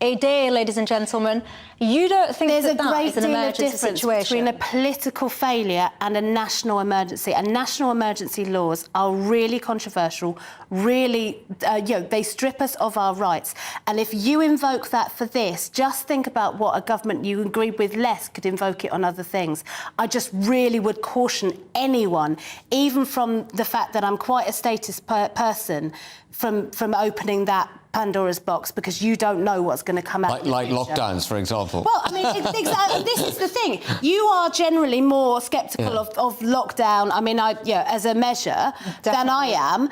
a day, ladies and gentlemen. You don't think there's that a great is an deal of emergency difference situation? between a political failure and a national emergency. And national emergency laws are really controversial, really, they strip us of our rights. And if you invoke that for this, just think about what a government you agree with less could invoke it on other things. I just really would caution anyone, even from the fact that I'm quite a statist person, from opening that Pandora's box, because you don't know what's going to come out. Like lockdowns, for example. Well, I mean, exactly. This is the thing. You are generally more sceptical of lockdown. I mean, as a measure than I am.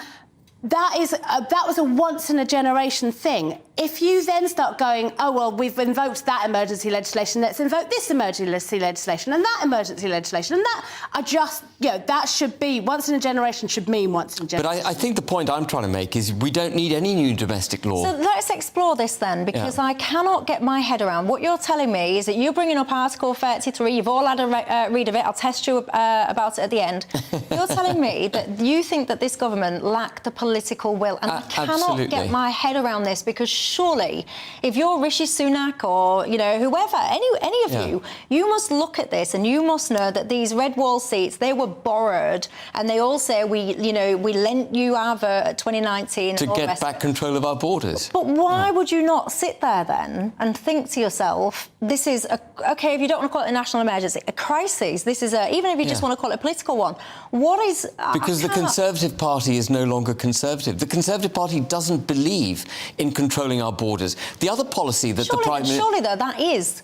That was a once-in-a-generation thing. If you then start going, oh, well, we've invoked that emergency legislation, let's invoke this emergency legislation and that emergency legislation and that, that should be, once-in-a-generation should mean once-in-a-generation. But I think the point I'm trying to make is we don't need any new domestic law. So let's explore this then, because I cannot get my head around. What you're telling me is that you're bringing up Article 33, you've all had a read of it, I'll test you about it at the end. You're telling me that you think that this government lacked the political will, and I cannot get my head around this, because surely, if you're Rishi Sunak or, whoever, any of you, you must look at this and you must know that these red wall seats, they were borrowed, and they all say we lent you our vote at 2019 to get back control of our borders. But why would you not sit there then and think to yourself, this is okay, if you don't want to call it a national emergency, a crisis, this is even if you just want to call it a political one, what is... Because the Conservative Party is no longer Conservative. The Conservative Party doesn't believe in controlling our borders. The other policy that the Prime Minister... Surely, though, that is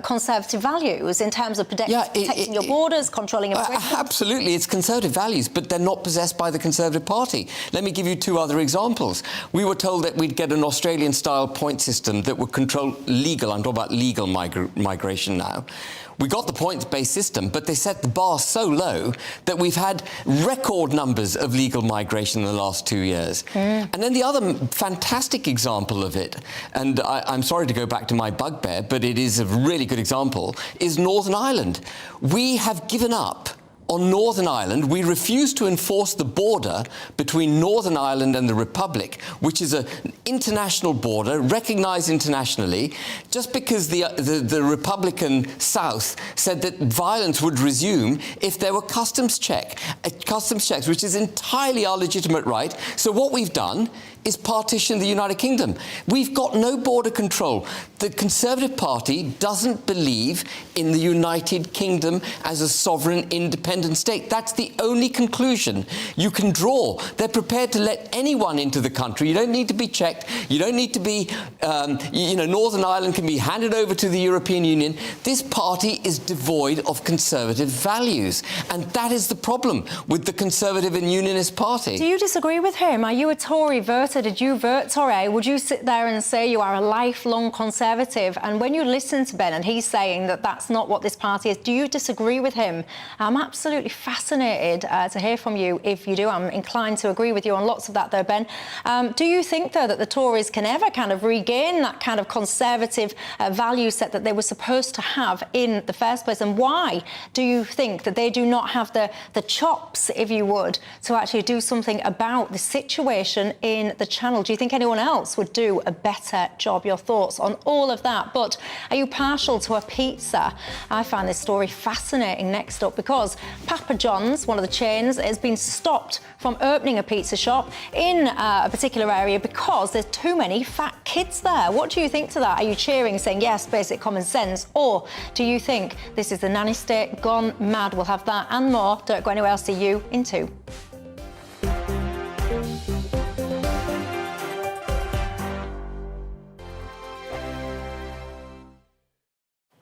Conservative values in terms of protecting your borders, controlling immigration. Absolutely, it's Conservative values, but they're not possessed by the Conservative Party. Let me give you two other examples. We were told that we'd get an Australian-style point system that would control legal, I'm talking about legal migration now. We got the points-based system, but they set the bar so low that we've had record numbers of legal migration in the last 2 years. And then the other fantastic example of it, and I'm sorry to go back to my bugbear, but it is a really good example, is Northern Ireland. We have given up on Northern Ireland. We refuse to enforce the border between Northern Ireland and the Republic, which is an international border, recognised internationally, just because the Republican South said that violence would resume if there were customs checks, which is entirely our legitimate right. So what we've done is partition the United Kingdom. We've got no border control. The Conservative Party doesn't believe in the United Kingdom as a sovereign, independent state. That's the only conclusion you can draw. They're prepared to let anyone into the country. You don't need to be checked. You don't need to be, Northern Ireland can be handed over to the European Union. This party is devoid of conservative values. And that is the problem with the Conservative and Unionist Party. Do you disagree with him? Are you a Tory voter? Did you vote Tory? Would you sit there and say you are a lifelong Conservative? And when you listen to Ben and he's saying that that's not what this party is, do you disagree with him? I'm absolutely fascinated to hear from you if you do. I'm inclined to agree with you on lots of that though, Ben. Do you think, though, that the Tories can ever kind of regain that kind of Conservative value set that they were supposed to have in the first place? And why do you think that they do not have the chops, if you would, to actually do something about the situation in the Channel? Do you think anyone else would do a better job? Your thoughts on all of that. But are you partial to a pizza? I find this story fascinating next up because Papa John's, one of the chains, has been stopped from opening a pizza shop in a particular area because there's too many fat kids there. What do you think to that? Are you cheering, saying yes, basic common sense, or do you think this is the nanny state gone mad? We'll have that and more. Don't go anywhere. I'll see you in 2.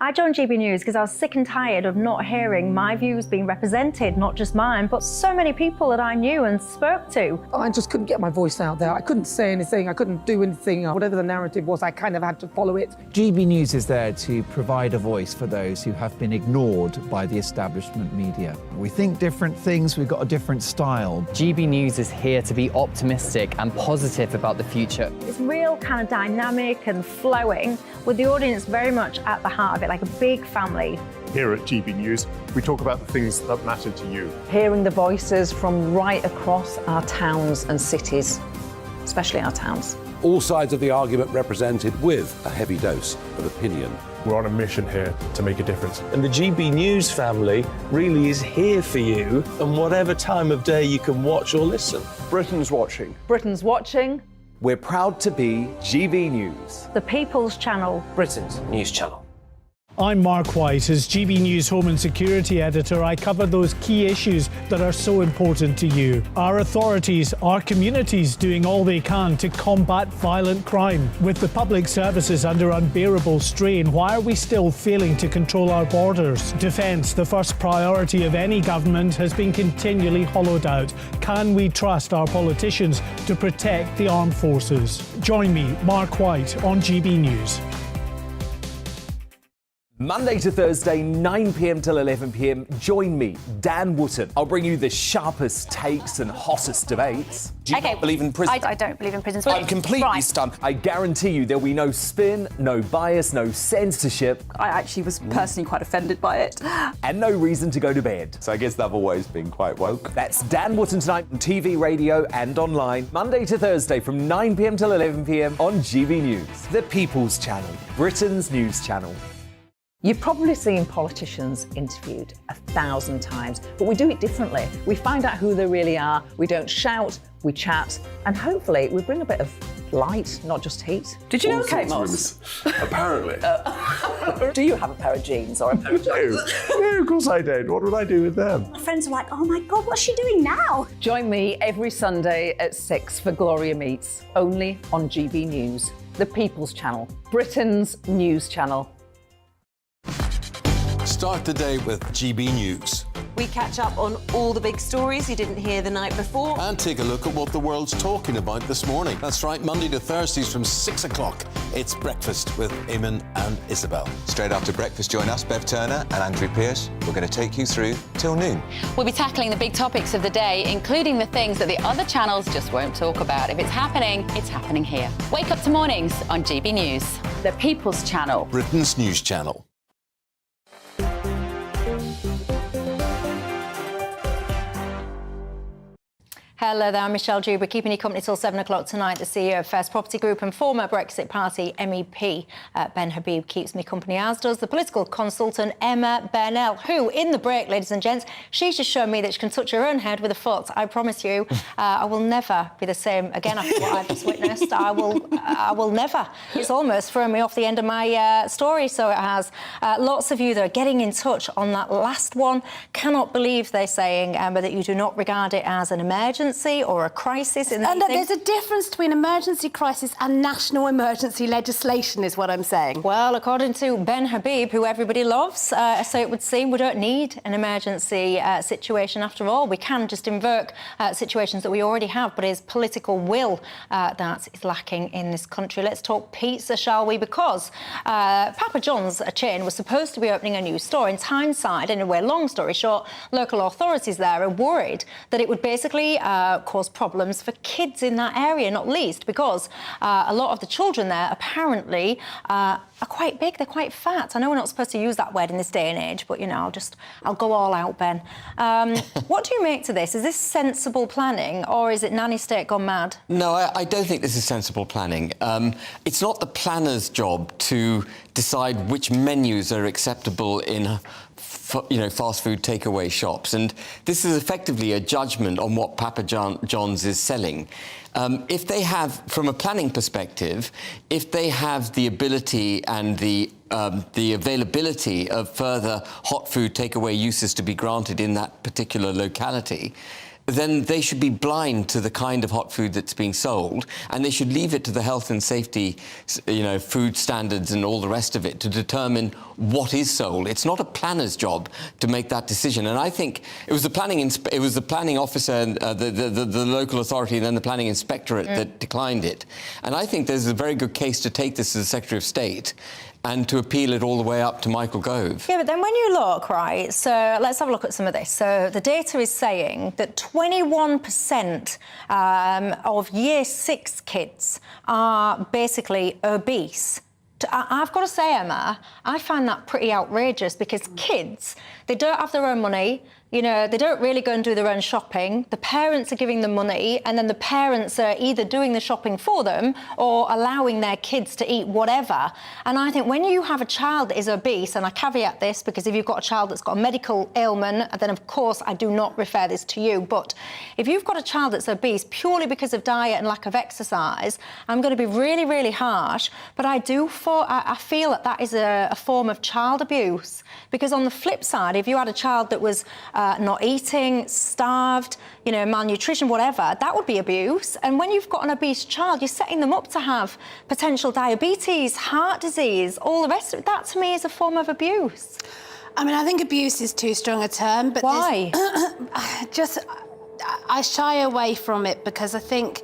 I joined GB News because I was sick and tired of not hearing my views being represented, not just mine, but so many people that I knew and spoke to. I just couldn't get my voice out there. I couldn't say anything. I couldn't do anything. Whatever the narrative was, I kind of had to follow it. GB News is there to provide a voice for those who have been ignored by the establishment media. We think different things. We've got a different style. GB News is here to be optimistic and positive about the future. It's real kind of dynamic and flowing, with the audience very much at the heart of it, like a big family. Here at GB News, we talk about the things that matter to you. Hearing the voices from right across our towns and cities, especially our towns. All sides of the argument represented with a heavy dose of opinion. We're on a mission here to make a difference. And the GB News family really is here for you, and whatever time of day you can watch or listen. Britain's watching. Britain's watching. We're proud to be GB News, The People's Channel. Britain's news channel. I'm Mark White. As GB News Home and Security Editor, I cover those key issues that are so important to you. Our authorities, our communities doing all they can to combat violent crime. With the public services under unbearable strain, why are we still failing to control our borders? Defence, the first priority of any government, has been continually hollowed out. Can we trust our politicians to protect the armed forces? Join me, Mark White, on GB News. Monday to Thursday, 9 p.m. till 11 p.m. Join me, Dan Wootton. I'll bring you the sharpest takes and hottest debates. Do you not believe in prisons? I don't believe in prisons. I'm completely stunned. I guarantee you there'll be no spin, no bias, no censorship. I actually was personally quite offended by it. And no reason to go to bed. So I guess they've always been quite woke. That's Dan Wootton tonight on TV, radio and online. Monday to Thursday from 9 p.m. till 11 p.m. on GB News. The People's Channel, Britain's news channel. You've probably seen politicians interviewed 1,000 times, but we do it differently. We find out who they really are, we don't shout, we chat, and hopefully we bring a bit of light, not just heat. Did you know Kate Moss? Apparently. Do you have a pair of jeans or a pair of jeans? No, of course I don't. What would I do with them? My friends are like, oh my God, what's she doing now? Join me every Sunday at 6 for Gloria Meets, only on GB News, the People's Channel, Britain's news channel. Start the day with GB News. We catch up on all the big stories you didn't hear the night before. And take a look at what the world's talking about this morning. That's right, Monday to Thursdays from 6 o'clock. It's Breakfast with Eamon and Isabel. Straight after breakfast, join us, Bev Turner and Andrew Pearce. We're going to take you through till noon. We'll be tackling the big topics of the day, including the things that the other channels just won't talk about. If it's happening here. Wake up to mornings on GB News. The People's Channel. Britain's news channel. Hello there, I'm Michelle Dewberry, keeping you company till 7 o'clock tonight. The CEO of First Property Group and former Brexit Party MEP Ben Habib keeps me company, as does the political consultant Emma Burnell, who, in the break, ladies and gents, she's just shown me that she can touch her own head with a foot. I promise you, I will never be the same again after what I've just witnessed. I will never. It's almost thrown me off the end of my story, so it has. Lots of you that are getting in touch on that last one. Cannot believe they're saying, Emma, that you do not regard it as an emergency or a crisis in the And there's a difference between emergency crisis and national emergency legislation, is what I'm saying. Well, according to Ben Habib, who everybody loves, so it would seem we don't need an emergency situation after all. We can just invoke situations that we already have, but it is political will that is lacking in this country. Let's talk pizza, shall we? Because Papa John's, a chain, was supposed to be opening a new store in Tyneside. Anyway, long story short, local authorities there are worried that it would basically cause problems for kids in that area, not least because a lot of the children there apparently are quite big, they're quite fat. I know we're not supposed to use that word in this day and age, but, you know, I'll go all out, Ben. What do you make to this? Is this sensible planning, or is it nanny state gone mad? No, I don't think this is sensible planning. It's not the planner's job to decide which menus are acceptable in fast food takeaway shops, and this is effectively a judgment on what Papa John's is selling. If they have, from a planning perspective, if they have the ability and the availability of further hot food takeaway uses to be granted in that particular locality, then they should be blind to the kind of hot food that's being sold, and they should leave it to the health and safety, food standards and all the rest of it to determine what is sold. It's not a planner's job to make that decision. And I think it was the planning officer, and the local authority, and then the planning inspectorate that declined it. And I think there's a very good case to take this to the Secretary of State and to appeal it all the way up to Michael Gove. Yeah, but then when you look, right, so let's have a look at some of this. So the data is saying that 21% of Year 6 kids are basically obese. I've got to say, Emma, I find that pretty outrageous because kids, they don't have their own money. You know, they don't really go and do their own shopping. The parents are giving them money, and then the parents are either doing the shopping for them or allowing their kids to eat whatever. And I think when you have a child that is obese, and I caveat this because if you've got a child that's got a medical ailment, then of course I do not refer this to you. But if you've got a child that's obese purely because of diet and lack of exercise, I'm going to be really, really harsh. But I feel that is a form of child abuse. Because on the flip side, if you had a child that was not eating, starved, malnutrition, whatever, that would be abuse. And when you've got an obese child, you're setting them up to have potential diabetes, heart disease, all the rest of it. That, to me, is a form of abuse. I mean, I think abuse is too strong a term, but why? I shy away from it because I think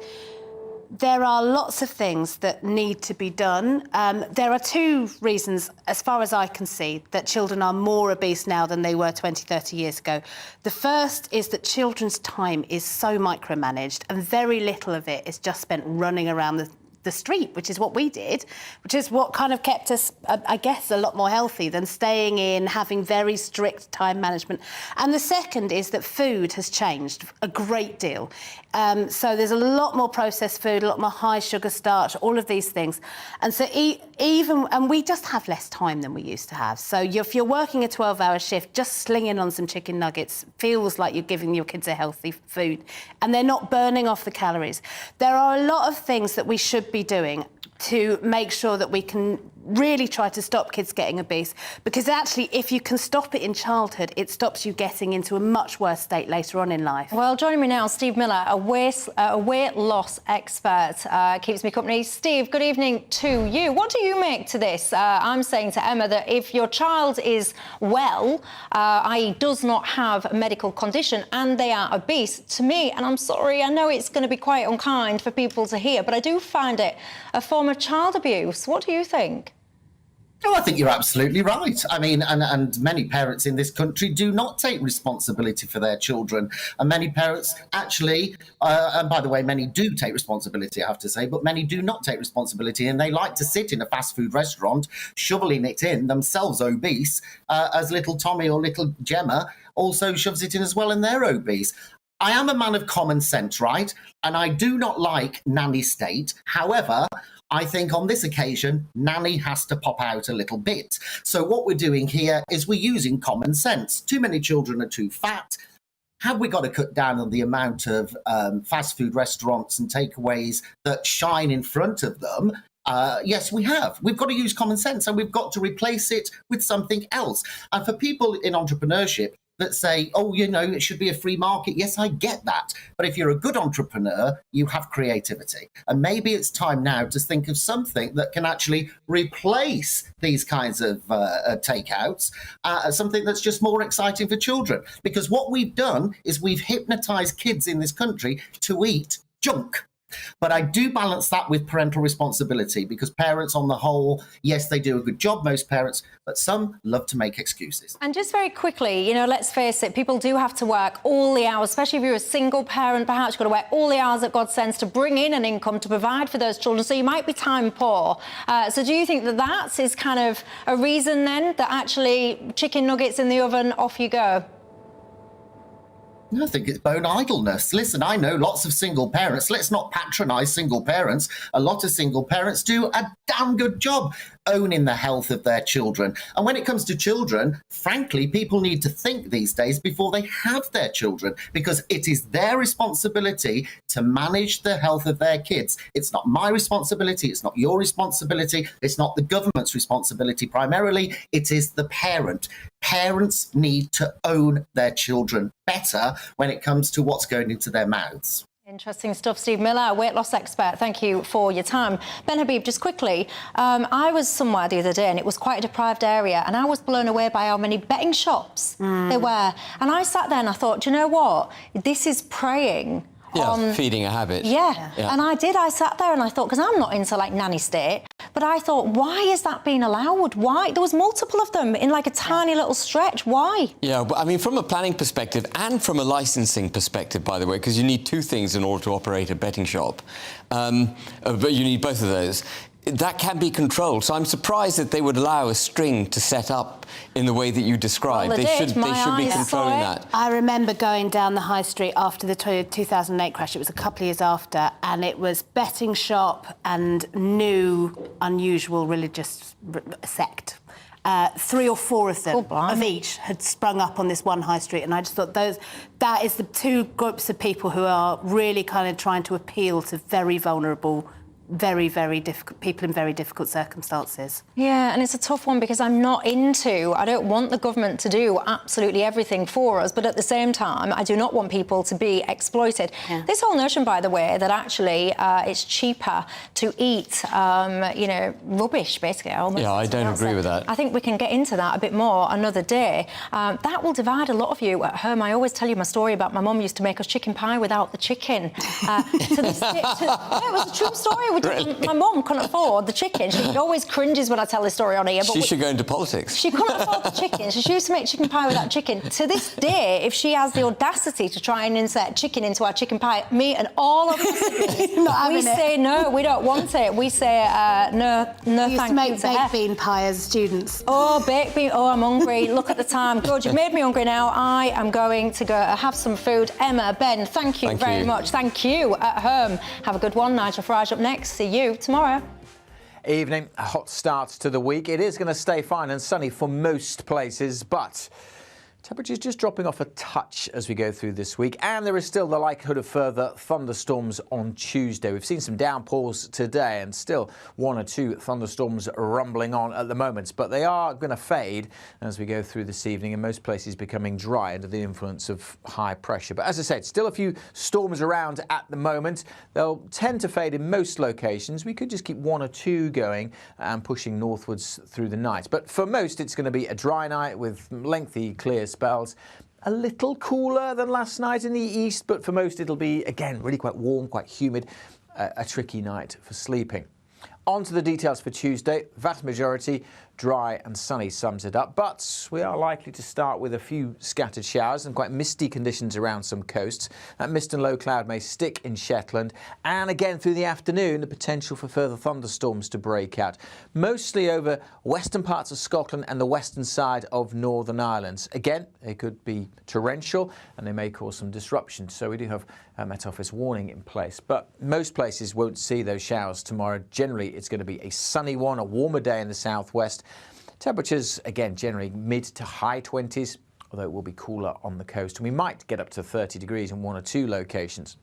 there are lots of things that need to be done. There are two reasons, as far as I can see, that children are more obese now than they were 20, 30 years ago. The first is that children's time is so micromanaged and very little of it is just spent running around the street, which is what we did, which is what kind of kept us, I guess, a lot more healthy than staying in, having very strict time management. And the second is that food has changed a great deal. So there's a lot more processed food, a lot more high sugar, starch, all of these things. And so and we just have less time than we used to have. So if you're working a 12-hour shift, just slinging on some chicken nuggets feels like you're giving your kids a healthy food, and they're not burning off the calories. There are a lot of things that we should be doing to make sure that we can really try to stop kids getting obese, because actually if you can stop it in childhood, it stops you getting into a much worse state later on in life. Well, joining me now, Steve Miller, a weight loss expert, keeps me company. Steve, good evening to you. What do you make to this? I'm saying to Emma that if your child is well, i.e. does not have a medical condition and they are obese, to me, and I'm sorry, I know it's going to be quite unkind for people to hear, but I do find it a form of child abuse. What do you think? No, I think you're absolutely right. I mean, and many parents in this country do not take responsibility for their children. And many parents actually, and by the way, many do take responsibility, I have to say, but many do not take responsibility. And they like to sit in a fast food restaurant, shoveling it in, themselves obese, as little Tommy or little Gemma also shoves it in as well, and they're obese. I am a man of common sense, right? And I do not like nanny state. However, I think on this occasion, nanny has to pop out a little bit. So what we're doing here is we're using common sense. Too many children are too fat. Have we got to cut down on the amount of fast food restaurants and takeaways that shine in front of them? Yes, we have. We've got to use common sense and we've got to replace it with something else. And for people in entrepreneurship that say, oh, you know, it should be a free market. Yes, I get that. But if you're a good entrepreneur, you have creativity. And maybe it's time now to think of something that can actually replace these kinds of takeouts, something that's just more exciting for children. Because what we've done is we've hypnotized kids in this country to eat junk. But I do balance that with parental responsibility because parents on the whole, yes, they do a good job, most parents, but some love to make excuses. And just very quickly, you know, let's face it, people do have to work all the hours, especially if you're a single parent, perhaps you've got to work all the hours that God sends to bring in an income to provide for those children. So you might be time poor. So do you think that that is kind of a reason then that actually chicken nuggets in the oven, off you go? I think it's bone idleness. Listen, I know lots of single parents. Let's not patronise single parents. A lot of single parents do a damn good job owning the health of their children. And when it comes to children, frankly, people need to think these days before they have their children, because it is their responsibility to manage the health of their kids. It's not my responsibility. It's not your responsibility. It's not the government's responsibility primarily. It is the parent. Parents need to own their children better when it comes to what's going into their mouths. Interesting stuff. Steve Miller, weight loss expert, thank you for your time. Ben Habib, just quickly, I was somewhere the other day and it was quite a deprived area and I was blown away by how many betting shops there were. And I sat there and I thought, do you know what? This is preying on feeding a habit. Yeah. And I sat there and I thought, because I'm not into like nanny state, but I thought, why is that being allowed? Why? There was multiple of them in like a tiny little stretch. Why? Yeah, but I mean, from a planning perspective and from a licensing perspective, by the way, because you need two things in order to operate a betting shop, but you need both of those. That can be controlled. So I'm surprised that they would allow a string to set up in the way that you described. Well, they should be controlling that. I remember going down the high street after the 2008 crash. It was a couple of years after, and it was betting shop and new, unusual religious sect. 3 or 4 of them, of each, had sprung up on this one high street, and I just thought that is the two groups of people who are really kind of trying to appeal to very vulnerable, very, very difficult people in very difficult circumstances. Yeah, and it's a tough one because I don't want the government to do absolutely everything for us, but at the same time, I do not want people to be exploited. Yeah. This whole notion, by the way, that actually it's cheaper to eat, you know, rubbish, basically. I don't agree with that. I think we can get into that a bit more another day. That will divide a lot of you at home. I always tell you my story about my mum used to make us chicken pie without the chicken. It was a true story. My mum couldn't afford the chicken. She always cringes when I tell this story on here. But she should go into politics. She couldn't afford the chicken. She used to make chicken pie without chicken. To this day, if she has the audacity to try and insert chicken into our chicken pie, me and all of us, we say no, we don't want it. We say no, thank you. Used to make baked bean pie as students. Oh, baked bean. Oh, I'm hungry. Look at the time. Good, you've made me hungry now. I am going to go have some food. Emma, Ben, thank you very much. Thank you at home. Have a good one. Nigel Farage up next. See you tomorrow. Evening, a hot start to the week. It is going to stay fine and sunny for most places, but temperatures just dropping off a touch as we go through this week, and there is still the likelihood of further thunderstorms on Tuesday. We've seen some downpours today and still 1 or 2 thunderstorms rumbling on at the moment, but they are going to fade as we go through this evening, in most places becoming dry under the influence of high pressure. But as I said, still a few storms around at the moment. They'll tend to fade in most locations. We could just keep 1 or 2 going and pushing northwards through the night. But for most, it's going to be a dry night with lengthy clear spells. A little cooler than last night in the east, but for most it'll be, again, really quite warm, quite humid, a tricky night for sleeping. On to the details for Tuesday. Vast majority dry and sunny sums it up, but we are likely to start with a few scattered showers and quite misty conditions around some coasts. That mist and low cloud may stick in Shetland, and again through the afternoon the potential for further thunderstorms to break out, mostly over western parts of Scotland and the western side of Northern Ireland. Again, they could be torrential and they may cause some disruption, so we do have a Met Office warning in place. But most places won't see those showers tomorrow. Generally, it's going to be a sunny one, a warmer day in the southwest. Temperatures, again, generally mid to high 20s, although it will be cooler on the coast. And we might get up to 30 degrees in one or two locations.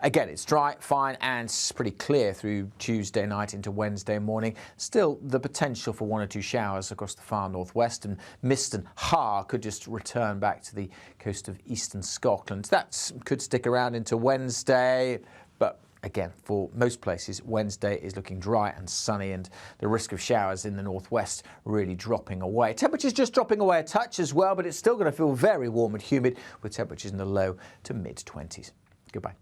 Again, it's dry, fine and pretty clear through Tuesday night into Wednesday morning. Still, the potential for one or two showers across the far northwest, and mist and har could just return back to the coast of eastern Scotland. That could stick around into Wednesday, but again, for most places, Wednesday is looking dry and sunny, and the risk of showers in the northwest really dropping away. Temperatures just dropping away a touch as well, but it's still going to feel very warm and humid with temperatures in the low to mid-20s. Goodbye.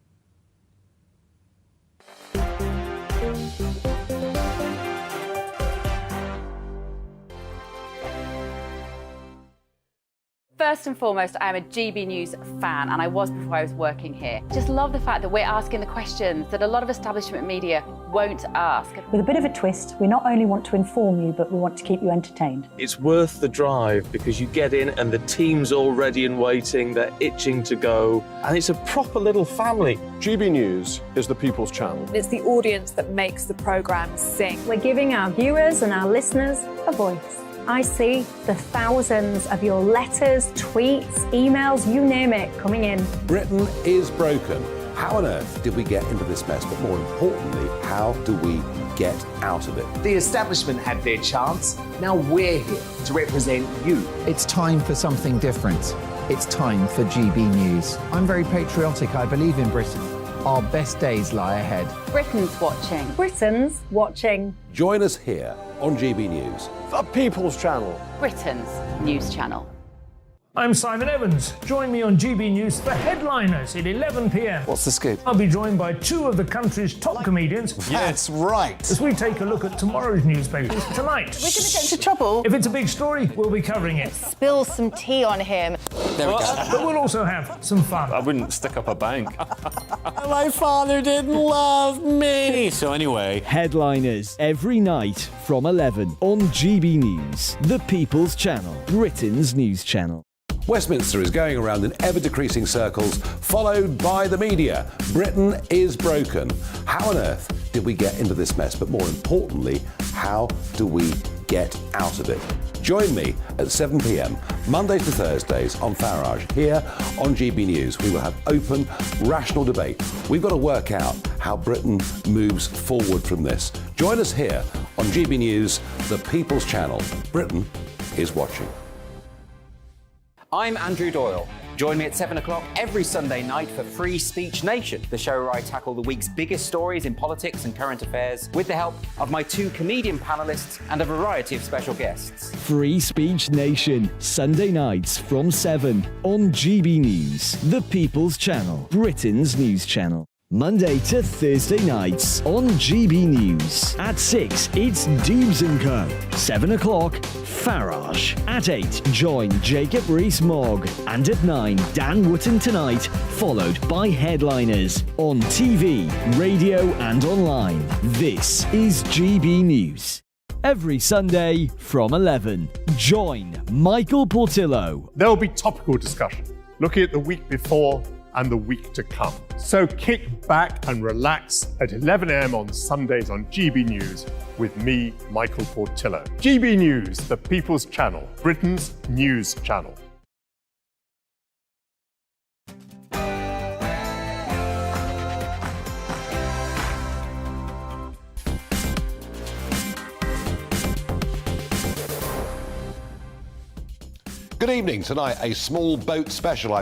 First and foremost, I am a GB News fan, and I was before I was working here. Just love the fact that we're asking the questions that a lot of establishment media won't ask. With a bit of a twist, we not only want to inform you, but we want to keep you entertained. It's worth the drive because you get in and the team's all ready and waiting, they're itching to go, and it's a proper little family. GB News is the People's Channel. It's the audience that makes the programme sing. We're giving our viewers and our listeners a voice. I see the thousands of your letters, tweets, emails, you name it, coming in. Britain is broken. How on earth did we get into this mess? But more importantly, how do we get out of it? The establishment had their chance. Now we're here to represent you. It's time for something different. It's time for GB News. I'm very patriotic. I believe in Britain. Our best days lie ahead. Britain's watching. Britain's watching. Join us here on GB News. The People's Channel. Britain's news channel. I'm Simon Evans. Join me on GB News for Headliners at 11 p.m. What's the scoop? I'll be joined by two of the country's top comedians. That's right. As we take a look at tomorrow's newspapers tonight. We're going to get into trouble. If it's a big story, we'll be covering it. Spill some tea on him. There we go. But we'll also have some fun. I wouldn't stick up a bank. My father didn't love me. So anyway. Headliners every night from 11 on GB News, the People's Channel, Britain's news channel. Westminster is going around in ever-decreasing circles, followed by the media. Britain is broken. How on earth did we get into this mess? But more importantly, how do we get out of it? Join me at 7 p.m, Mondays to Thursdays on Farage, here on GB News. We will have open, rational debate. We've got to work out how Britain moves forward from this. Join us here on GB News, the People's Channel. Britain is watching. I'm Andrew Doyle. Join me at 7 o'clock every Sunday night for Free Speech Nation, the show where I tackle the week's biggest stories in politics and current affairs with the help of my two comedian panellists and a variety of special guests. Free Speech Nation, Sunday nights from 7 on GB News, the People's Channel, Britain's news channel. Monday to Thursday nights on GB News. At 6, it's Dewbs & Co. 7 o'clock, Farage. At 8, join Jacob Rees-Mogg. And at 9, Dan Wootton Tonight, followed by Headliners. On TV, radio and online. This is GB News. Every Sunday from 11, join Michael Portillo. There'll be topical discussion, looking at the week before and the week to come. So kick back and relax at 11 a.m. on Sundays on GB News with me, Michael Portillo. GB News, the People's Channel, Britain's news channel. Good evening. Tonight, a small boat special.